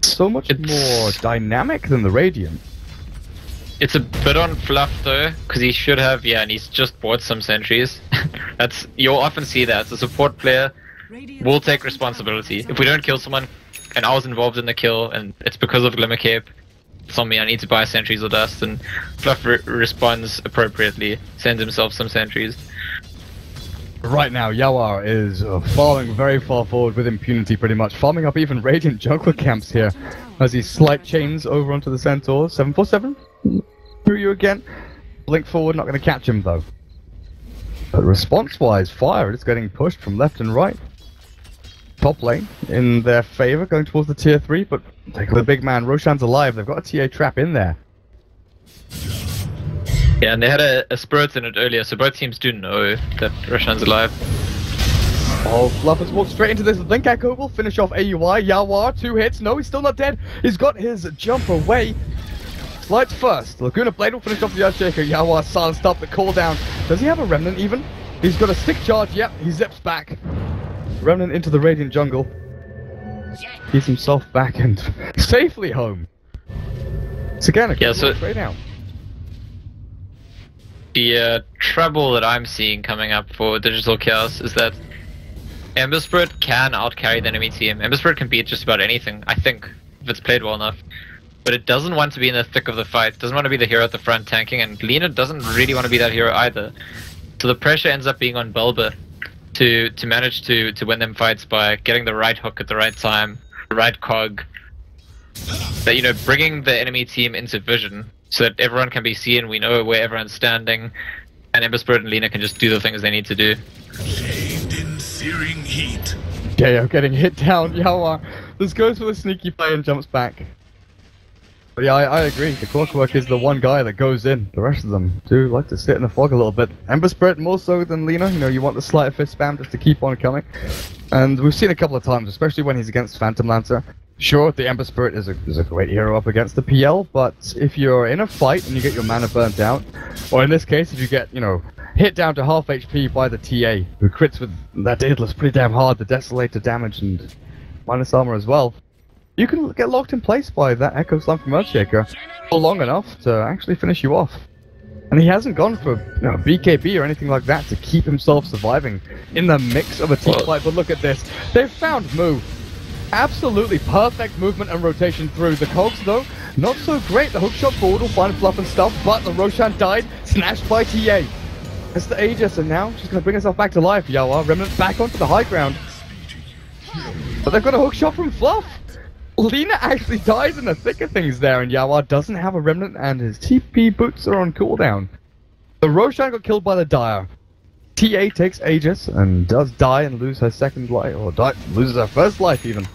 So much more dynamic than the Radiant. It's a bit on fluff though, because he should have, and he's just bought some sentries. You'll often see that. The support player will take responsibility. If we don't kill someone, and I was involved in the kill, and it's because of Glimmer Cape, it's on me, I need to buy sentries or dust, and Fluff responds appropriately, sends himself some sentries. Right now, Yawar is farming very far forward with impunity pretty much, farming up even Radiant Jungler camps here, as he slight chains over onto the Centaur. 747? Through you again. Blink forward, not going to catch him though. But response-wise, Fire is getting pushed from left and right. Top lane in their favor, going towards the tier 3, but take the big man. Roshan's alive, they've got a TA trap in there. Yeah, and they had a Spirit in it earlier, so both teams do know that Roshan's alive. Oh, Fluff has walked straight into this. Blink Echo will finish off AUI. Yawar, 2 hits. No, he's still not dead. He's got his jump away. Slides first. Laguna Blade will finish off the Earthshaker. Yawa silenced up the cooldown. Does he have a Remnant even? He's got a stick charge. Yep, he zips back. Remnant into the Radiant jungle. Keeps himself back and safely home. So again, straight out. The trouble that I'm seeing coming up for Digital Chaos is that Ember Spirit can outcarry the enemy team. Ember Spirit can beat just about anything, I think, if it's played well enough. But it doesn't want to be in the thick of the fight, doesn't want to be the hero at the front tanking, and Lina doesn't really want to be that hero either. So the pressure ends up being on Bulba to manage to win them fights by getting the right hook at the right time, the right cog. That, you know, bringing the enemy team into vision so that everyone can be seen, we know where everyone's standing, and Ember Spirit and Lina can just do the things they need to do. Shaved in searing heat. Gaio getting hit down. Yawa. This goes for the sneaky play and jumps back. But yeah, I agree. The Clockwork is the one guy that goes in. The rest of them do like to sit in the fog a little bit. Ember Spirit more so than Lina. You know, you want the sleight of fist spam just to keep on coming. And we've seen a couple of times, especially when he's against Phantom Lancer. Sure, the Ember Spirit is a great hero up against the PL, but if you're in a fight and you get your mana burnt out, or in this case, if you get, you know, hit down to half HP by the TA, who crits with that Daedalus pretty damn hard, the Desolator damage and minus armor as well, you can get locked in place by that Echo Slam from Earthshaker for long enough to actually finish you off. And he hasn't gone for, you know, BKB or anything like that to keep himself surviving in the mix of a team fight. But look at this. They've found Moo. Absolutely perfect movement and rotation through. The cogs, though, not so great. The hookshot forward will find Fluff and stuff, but the Roshan died, snatched by TA. It's the Aegis, and now she's going to bring herself back to life. Yawa, Remnant back onto the high ground. But they've got a hookshot from Fluff. Lina actually dies in the thick of things there, and Yawa doesn't have a Remnant, and his TP boots are on cooldown. The Roshan got killed by the Dire. TA takes Aegis and does die and lose her second life, or loses her first life even.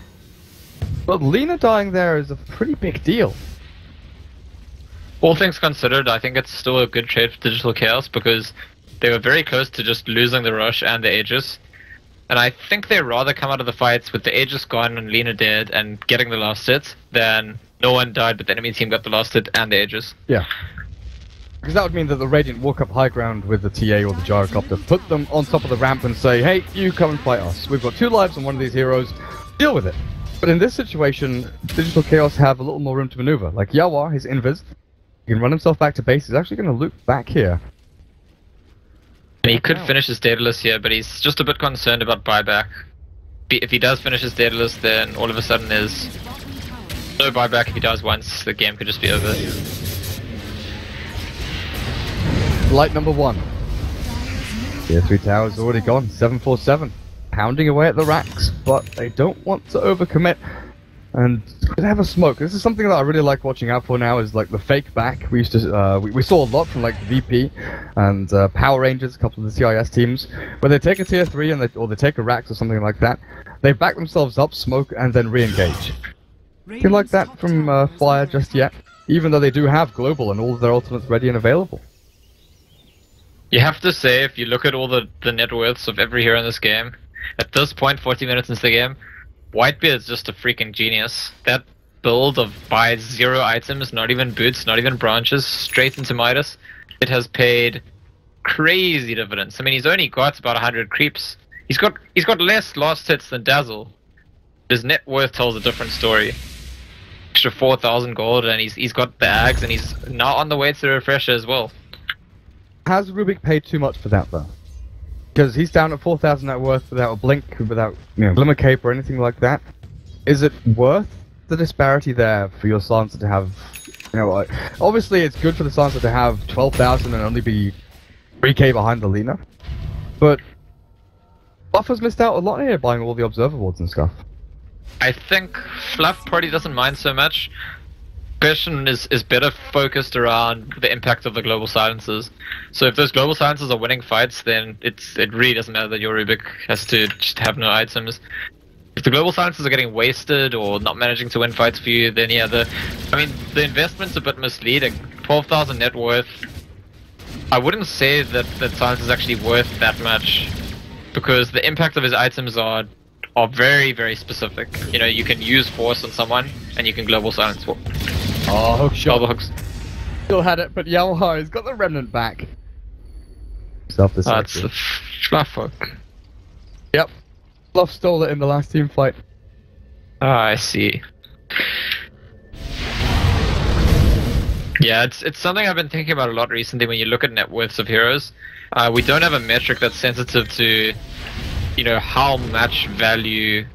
But Lina dying there is a pretty big deal. All things considered, I think it's still a good trade for Digital Chaos because they were very close to just losing the Rush and the Aegis. And I think they'd rather come out of the fights with the Aegis gone and Lina dead and getting the last hit than no one died but the enemy team got the last hit and the Aegis. Yeah. Because that would mean that the Radiant walk up high ground with the TA or the Gyrocopter, put them on top of the ramp and say, hey, you come and fight us. We've got 2 lives on one of these heroes, deal with it. But in this situation, Digital Chaos have a little more room to maneuver. Like Yawa, his invis, he can run himself back to base, he's actually going to loop back here. And he could finish his Daedalus here, but he's just a bit concerned about buyback. If he does finish his Daedalus, then all of a sudden there's no buyback. If he dies once, the game could just be over. Light number 1. Tier 3 tower's already gone, 747. Pounding away at the racks, but they don't want to overcommit. And they have a smoke. This is something that I really like watching out for now, is like the fake back. We used to, we saw a lot from like VP and Power Rangers, a couple of the CIS teams, where they take a tier 3 and or they take a Rax or something like that. They back themselves up, smoke, and then re-engage. Feel like that from Fire just yet, even though they do have global and all of their ultimates ready and available. You have to say, if you look at all the net worths of every hero in this game, at this point, 40 minutes into the game, Whitebeard is just a freaking genius. That build of buys 0 items, not even boots, not even branches, straight into Midas, it has paid crazy dividends. I mean, he's only got about 100 creeps. He's got less last hits than Dazzle. His net worth tells a different story. Extra 4,000 gold, and he's got bags, and he's now on the way to the refresher as well. Has Rubik paid too much for that though? Because he's down at 4,000 net worth without a blink, without, you know, glimmer cape or anything like that. Is it worth the disparity there for your Sansa to have, you know, obviously it's good for the Sansa to have 12,000 and only be 3k behind the Lina, but Buffer's missed out a lot here buying all the observer wards and stuff. I think Fluff probably doesn't mind so much. Question is better focused around the impact of the global silences. So if those global silences are winning fights, then it really doesn't matter that your Rubik has to just have no items. If the global silences are getting wasted or not managing to win fights for you, then yeah, the investment's a bit misleading. 12,000 net worth. I wouldn't say that silence is actually worth that much, because the impact of his items are very, very specific. You know, you can use force on someone and you can global silence for. Oh, hook shot. Hooks. Still had it, but Yamaha has got the remnant back. That's the Fluffhook. Yep. Fluff stole it in the last team fight. Ah, I see. Yeah, it's something I've been thinking about a lot recently when you look at net worths of heroes. We don't have a metric that's sensitive to, you know, how much value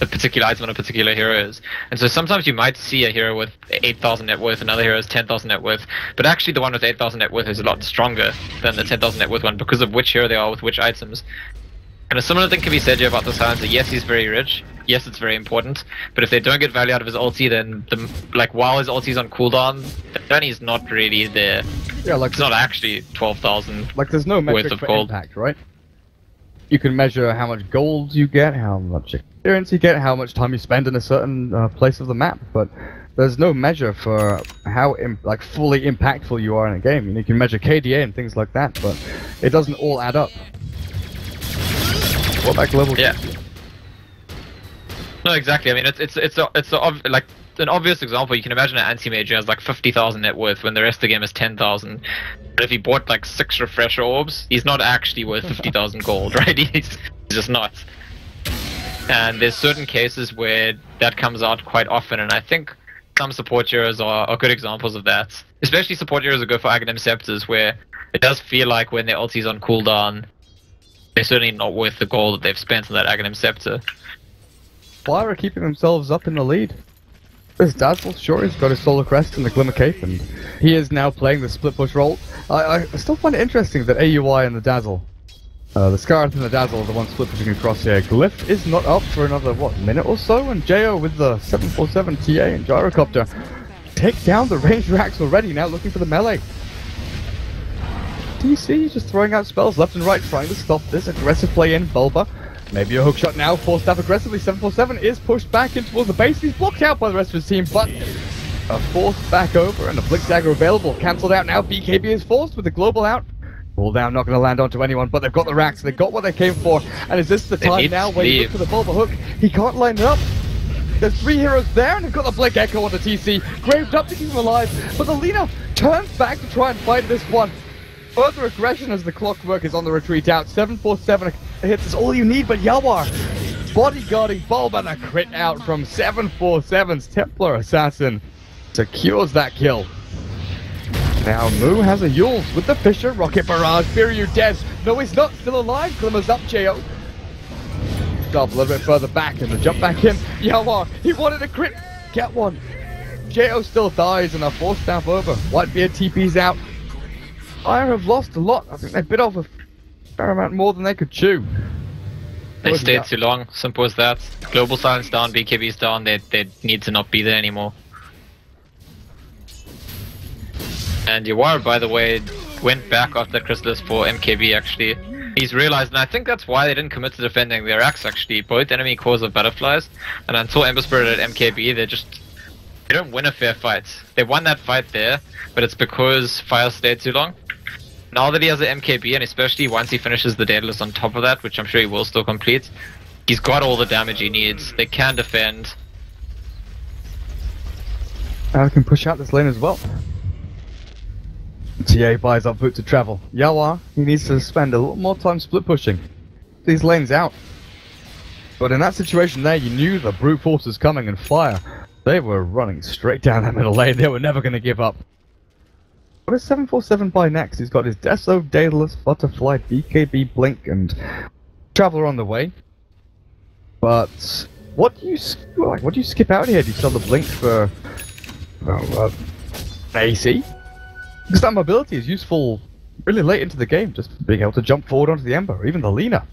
a particular item on a particular hero is. And so sometimes you might see a hero with 8,000 net worth, another hero has 10,000 net worth, but actually the one with 8,000 net worth is a lot stronger than the 10,000 net worth one because of which hero they are with which items. And a similar thing can be said here about the Silencer. Yes, he's very rich. Yes, it's very important. But if they don't get value out of his ulti, then while his ulti's on cooldown, then he's not really there. Yeah, like it's not actually 12,000. Like there's no metric worth of for gold. impact, right? You can measure how much gold you get, how much experience you get, how much time you spend in a certain place of the map, but there's no measure for how fully impactful you are in a game. You know, you can measure KDA and things like that, but it doesn't all add up. What about global? Yeah. No, exactly. I mean, it's like an obvious example. You can imagine an anti-mage has like 50,000 net worth when the rest of the game is 10,000. But if he bought like 6 refresher orbs, he's not actually worth 50,000 gold, right? He's just not. And there's certain cases where that comes out quite often, and I think some support heroes are good examples of that. Especially support heroes that go for Aghanim Scepters, where it does feel like when their ulti's on cooldown, they're certainly not worth the gold that they've spent on that Aghanim Scepter. Fire are keeping themselves up in the lead. This Dazzle, sure, he's got his Solar Crest and the Glimmer Cape, and he is now playing the split push role. I still find it interesting that AUI and the Dazzle, the Scarlet and the Dazzle are the ones split pushing across here. Glyph is not up for another, minute or so, and Jo with the 747 TA and Gyrocopter take down the ranged racks already, now looking for the melee. DC just throwing out spells left and right, trying to stop this aggressive play in. Bulba, maybe a hookshot now, forced up aggressively. 747 is pushed back in towards the base. He's blocked out by the rest of his team, but a forced back over and a Blink Dagger available. Cancelled out now. BKB is forced with the global out. Ball down, not going to land onto anyone, but they've got the racks. They got what they came for. And is this the time now where you look for the Bulba hook? He can't line it up. There's 3 heroes there, and they've got the Blink Echo onto TC. Graved up to keep him alive, but the Lina turns back to try and fight this one. Further aggression as the Clockwork is on the retreat out. 747 hits is all you need, but Yawar bodyguarding Bulba, and a crit out from 747's Templar Assassin secures that kill. Now Moo has a Yules with the Fisher, Rocket Barrage, Biryu dead. No, he's not, still alive. Glimmer's up, Jo. Stop a little bit further back and the jump back in. Yawar, he wanted a crit, get one. Jo still dies and a forced snap over. Whitebeard TP's out. Fire have lost a lot. I think they bit off a fair amount more than they could chew. They stayed too long, simple as that. Global Silence down, BKB's down, they need to not be there anymore. And Yawar, by the way, went back off that Chrysalis for MKB actually. He's realized, and I think that's why they didn't commit to defending their axe actually. Both enemy cores of butterflies, and until Ember Spirit at MKB, they don't win a fair fight. They won that fight there, but it's because Fire stayed too long. Now that he has an MKB, and especially once he finishes the Daedalus on top of that, which I'm sure he will still complete, he's got all the damage he needs. They can defend. I can push out this lane as well. TA buys up Boot to travel. Yawar, he needs to spend a little more time split pushing these lanes out. But in that situation there, you knew the brute force was coming, and Fire, they were running straight down that middle lane. They were never going to give up. What does 747 buy next? He's got his Deso, Daedalus, Butterfly, BKB, Blink, and Traveler on the way. But what do you skip out here? Do you sell the Blink for AC? Because that mobility is useful really late into the game, just being able to jump forward onto the Ember, or even the Lina.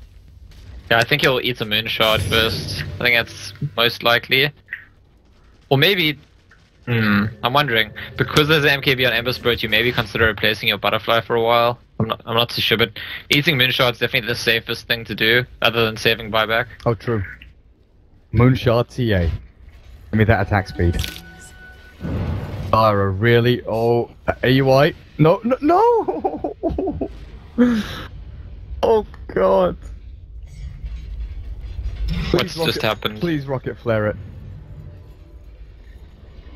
Yeah, I think he'll eat a Moonshard first. I think that's most likely. Or maybe... I'm wondering, because there's an MKB on Ember Spirit, you maybe consider replacing your Butterfly for a while. I'm not too sure, but eating Moonshard's definitely the safest thing to do, other than saving buyback. Oh, true. Moonshard TA. Give me that attack speed. Fire really? Oh, AUI? No, no, no! Oh god. What's just happened? Please rocket flare it.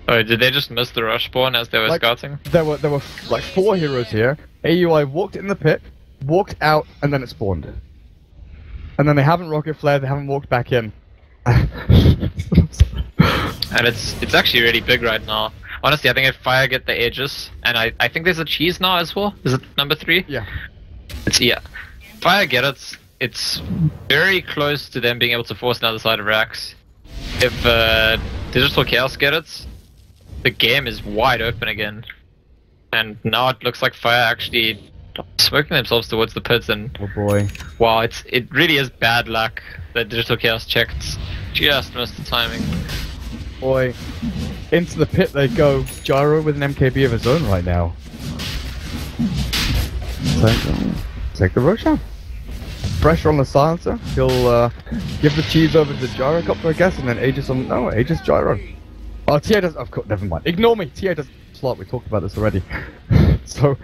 Oh, did they just miss the rush spawn as they were scouting? There were like 4 heroes here. AUI walked in the pit, walked out, and then it spawned. And then they haven't rocket flared, they haven't walked back in. And it's actually really big right now. Honestly, I think if Fire get the Aegis, and I think there's a cheese now as well. Is it number 3? Yeah. Yeah. Fire get it. It's very close to them being able to force another side of Rax. If Digital Chaos get it, the game is wide open again. And now it looks like Fire actually smoking themselves towards the pits, and oh boy. Wow, it really is bad luck that Digital Chaos checked. Just missed the timing. Boy. Into the pit they go. Gyro with an MKB of his own right now. Take the Roshan. Pressure on the silencer. He'll give the cheese over to Gyrocopter, I guess, and then Aegis on. No, Aegis Gyro. Oh, TA does. Of course, never mind. Ignore me. TA does slot. We talked about this already. So,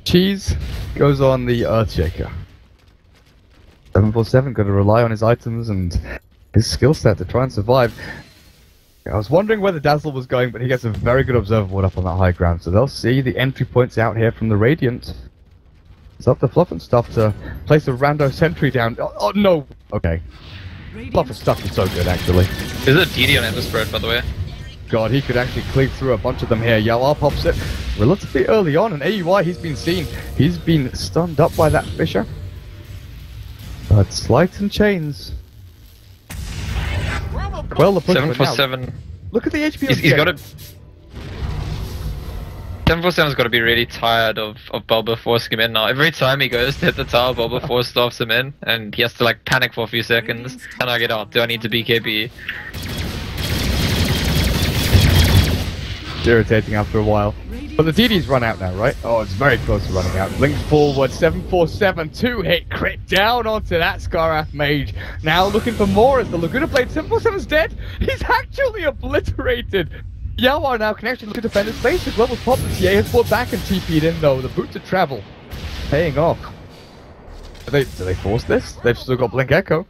cheese goes on the Earthshaker. 747 got to rely on his items and his skill set to try and survive. I was wondering where the Dazzle was going, but he gets a very good observer board up on that high ground, so they'll see the entry points out here from the Radiant. It's up to Fluff and Stuff to place a rando sentry down. Oh no! Okay. Fluff and Stuff is so good, actually. Is it DD on Ember Spirit, by the way? God, he could actually cleave through a bunch of them here. Yawar pops it relatively early on, and AUI, he's been seen. He's been stunned up by that Fisher. But Slight and Chains. Well, the 747. Look at the HP. He's got to. 747's got to be really tired of Bulba forcing him in now. Every time he goes to hit the tower, Bulba 4 stuffs him in, and he has to like panic for a few seconds. Can I get out? Do I need to BKB? It's irritating after a while. But the DD's run out now, right? Oh, it's very close to running out. Blink forward, 747, 2-hit crit down onto that Skarath Mage. Now looking for more as the Laguna Blade. 747's dead. He's actually obliterated. Yawar now can actually look to defend his space. The global pop, the TA has fought back and TP'd in though. The boot to travel. Paying off. Do they force this? They've still got Blink Echo.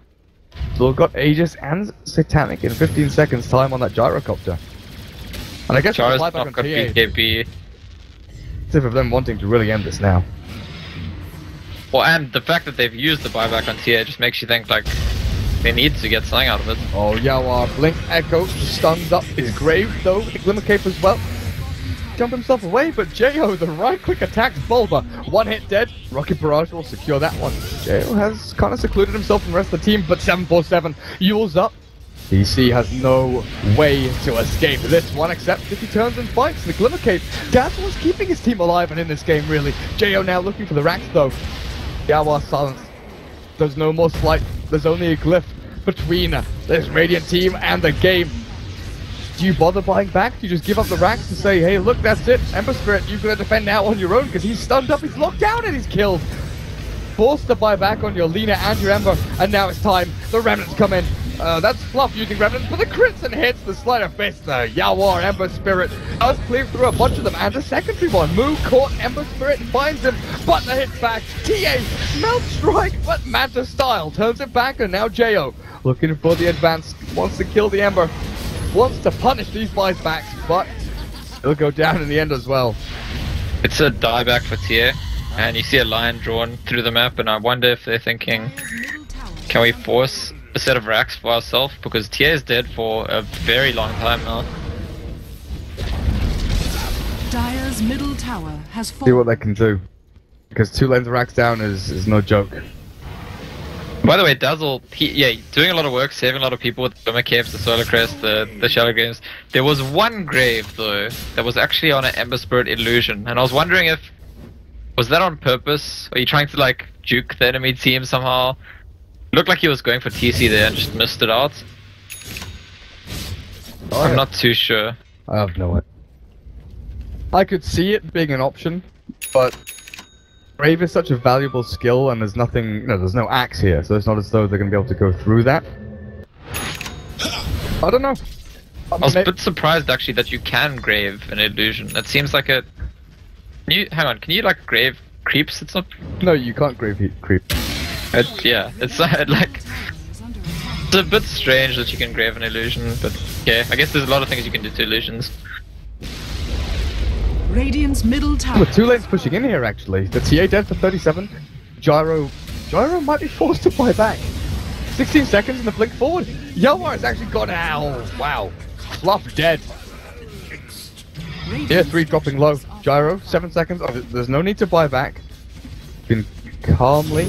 Still got Aegis and Satanic in 15 seconds time on that Gyrocopter. And I guess Char's the not flyback on got TA. BKB. Tip of them wanting to really end this now. Well, and the fact that they've used the buyback on TA just makes you think like they need to get something out of it. Oh, Yawar, Blink Echo stuns up his grave though with the Glimmer Cape as well. Jump himself away, but Jo, the right click attacks Bulba. 1 hit dead. Rocket Barrage will secure that one. Jo has kind of secluded himself from the rest of the team, but 747 Yule's up. DC has no way to escape this one except if he turns and fights. The Glimmer Cape, Dazzle is keeping his team alive and in this game really. Jo now looking for the racks though. Yawar silenced. There's no more Slight. There's only a glyph between this Radiant team and the game. Do you bother buying back? Do you just give up the racks and say, hey look, that's it, Ember Spirit, you're gonna defend now on your own because he's stunned up, he's locked down and he's killed. Forced to buy back on your Lina and your Ember, and now it's time. The Remnants come in. That's Fluff using Remnants, but the crits and hits the Sleight of Fist. Yawar, Ember Spirit does cleave through a bunch of them, and the secondary one. Moo caught Ember Spirit and finds him, but the hits back. TA, Melt Strike, but Manta Style turns it back, and now Jo looking for the advance, wants to kill the Ember, wants to punish these buybacks, but he'll go down in the end as well. It's a dieback for TA, and you see a line drawn through the map, and I wonder if they're thinking, can we force a set of racks for ourselves? Because TA is dead for a very long time now. Dire's middle tower has fallen. See what they can do. Because 2 lanes of racks down is no joke. By the way, Dazzle, doing a lot of work, saving a lot of people with the Glimmer Capes, the Solar Crest, the Shadow Games. There was one grave, though, that was actually on an Ember Spirit illusion, and I was wondering if, was that on purpose? Are you trying to, like, juke the enemy team somehow? Looked like he was going for TC there and just missed it out. Oh, I'm not too sure. I have no idea. I could see it being an option, but Brave is such a valuable skill, and there's nothing, there's no axe here, so it's not as though they're going to be able to go through that. I don't know. I was a bit surprised actually that you can grave an illusion. That seems like a. Hang on, can you like grave creeps? It's not. No, you can't grave creep. Yeah, it's like. It's a bit strange that you can grave an illusion, but okay, I guess there's a lot of things you can do to illusions. Radiant's middle tower. With 2 lanes pushing in here, actually. The TA dead for 37. Gyro might be forced to buy back. 16 seconds in the blink forward. Yelwar has actually gone out. Wow. Fluff dead. Tier 3 dropping low. Gyro, 7 seconds. Oh, there's no need to buy back. You can calmly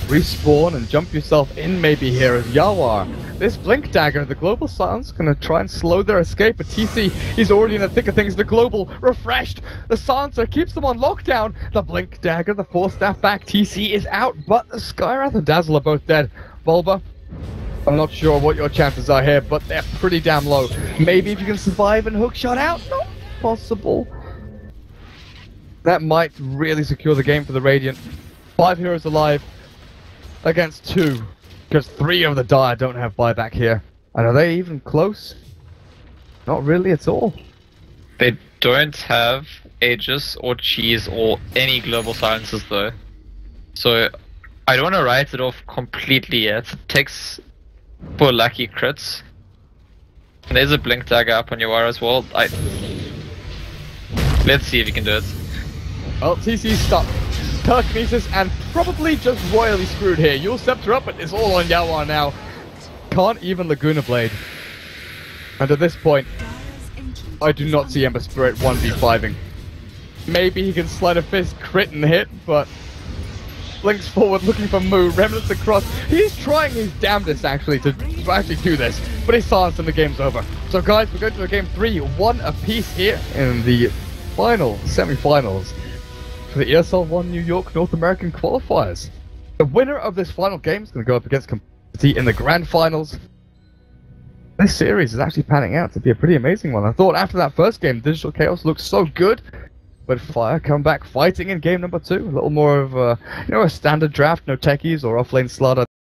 respawn and jump yourself in maybe here as Yawar. This Blink Dagger, the Global Silence, gonna try and slow their escape, but TC, he's already in the thick of things. The Global, refreshed, the Silencer keeps them on lockdown. The Blink Dagger, the Force Staff back, TC is out, but the Skywrath and Dazzle are both dead. Bulba, I'm not sure what your chances are here, but they're pretty damn low. Maybe if you can survive and hook shot out, not possible. That might really secure the game for the Radiant. 5 heroes alive against 2. Because 3 of the Dire don't have buyback here. And are they even close? Not really at all. They don't have Aegis or Cheese or any global silences though. So I don't want to write it off completely yet. It takes for lucky crits. And there's a Blink Dagger up on your wire as well. Let's see if you can do it. Well, TC's stuck. Telekinesis and probably just royally screwed here. You'll scepter up, but it's all on Yawar now. Can't even Laguna Blade. And at this point, I do not see Ember Spirit 1v5ing. Maybe he can slide a fist, crit and hit, but blinks forward looking for Moo, remnants across. He's trying his damnedest actually to actually do this, but he's silenced and the game's over. So guys, we're going to a game 3, 1 apiece here in the final semi-finals for the ESL 1 New York North American qualifiers. The winner of this final game is going to go up against Complexity in the grand finals. This series is actually panning out to be a pretty amazing one. I thought after that first game, Digital Chaos looked so good, but Fire come back fighting in game number 2. A little more of a, a standard draft, no techies or offlane slaughter.